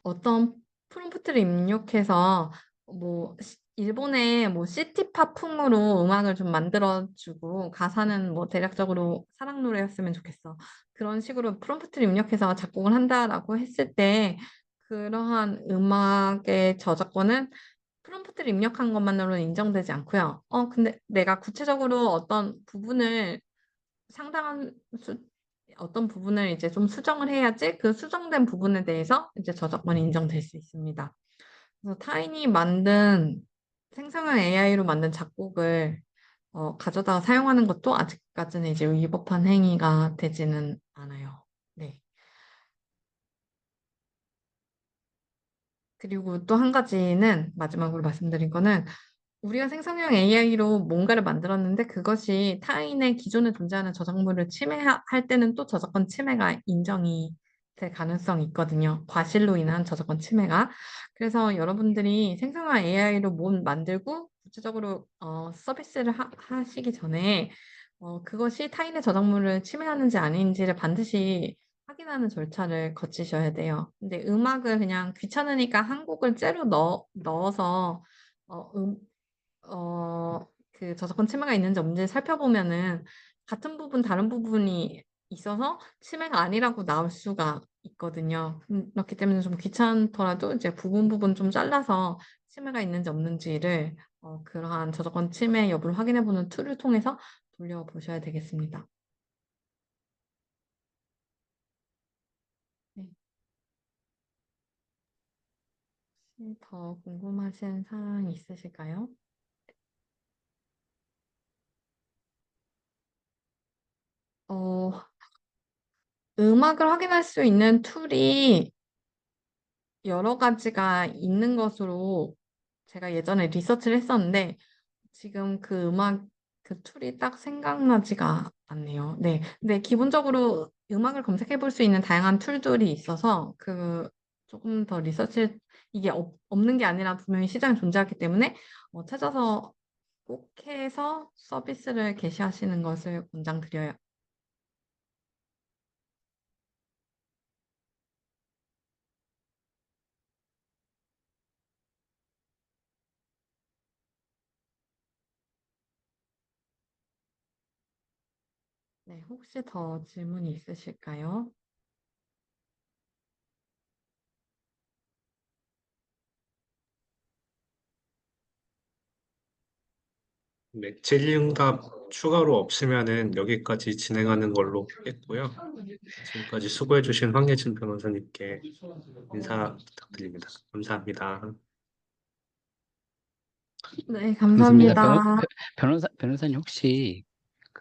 어떤 프롬프트를 입력해서 일본의 뭐 시티팝풍으로 음악을 좀 만들어주고 가사는 뭐 대략적으로 사랑 노래였으면 좋겠어. 그런 식으로 프롬프트를 입력해서 작곡을 한다라고 했을 때 그러한 음악의 저작권은 프롬프트를 입력한 것만으로는 인정되지 않고요. 근데 내가 구체적으로 상당한 어떤 부분을 이제 좀 수정을 해야지 그 수정된 부분에 대해서 이제 저작권이 인정될 수 있습니다. 그래서 타인이 만든 생성형 AI로 만든 작곡을 가져다가 사용하는 것도 아직까지는 이제 위법한 행위가 되지는 않아요. 네. 그리고 또 한 가지는 마지막으로 말씀드린 거는 우리가 생성형 AI로 뭔가를 만들었는데 그것이 타인의 기존에 존재하는 저작물을 침해할 때는 또 저작권 침해가 인정이 될 가능성이 있거든요. 과실로 인한 저작권 침해가. 그래서 여러분들이 생성형 AI로 뭔 만들고 구체적으로 서비스를 하시기 전에 그것이 타인의 저작물을 침해하는지 아닌지를 반드시 확인하는 절차를 거치셔야 돼요. 근데 음악을 그냥 귀찮으니까 한 곡을 째로 넣어서 어, 음, 그 저작권 침해가 있는지 없는지 살펴보면은 같은 부분, 다른 부분이 있어서 침해가 아니라고 나올 수가 있거든요. 그렇기 때문에 좀 귀찮더라도 이제 부분 좀 잘라서 침해가 있는지 없는지를 그러한 저작권 침해 여부를 확인해보는 툴을 통해서 돌려보셔야 되겠습니다. 네. 혹시 더 궁금하신 사항 있으실까요? 어, 음악을 확인할 수 있는 툴이 여러 가지가 있는 것으로 제가 예전에 리서치를 했었는데 지금 그 툴이 딱 생각나지가 않네요. 네. 근데 기본적으로 음악을 검색해 볼 수 있는 다양한 툴들이 있어서 조금 더 이게 없는 게 아니라 분명히 시장에 존재하기 때문에 찾아서 꼭 해서 서비스를 개시하시는 것을 권장드려요. 네. 혹시 더 질문이 있으실까요? 네, 질의응답 추가로 없으면은 여기까지 진행하는 걸로 했고요. 지금까지 수고해주신 황예진 변호사님께 인사 부탁드립니다. 감사합니다. 네, 감사합니다. 감사합니다. 변호사님 혹시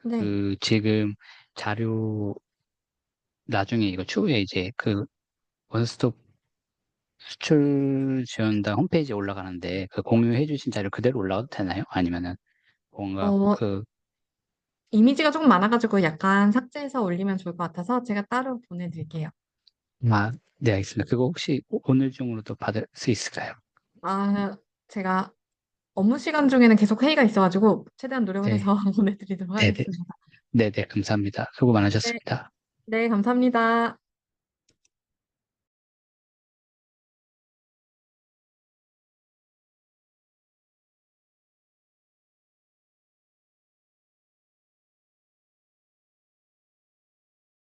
네. 그 지금 자료 나중에 이거 추후에 이제 그 원스톱 수출 지원단 홈페이지에 올라가는데 그 공유해 주신 자료 그대로 올라가도 되나요? 아니면은 뭔가 어, 이미지가 조금 많아가지고 약간 삭제해서 올리면 좋을 것 같아서 제가 따로 보내드릴게요. 네, 알겠습니다. 그거 혹시 오늘 중으로도 받을 수 있을까요? 제가 업무 시간 중에는 계속 회의가 있어가지고 최대한 노력을 네, 해서 보내드리도록 네, 네, 하겠습니다. 네, 네, 감사합니다. 수고 네, 많으셨습니다. 네, 감사합니다.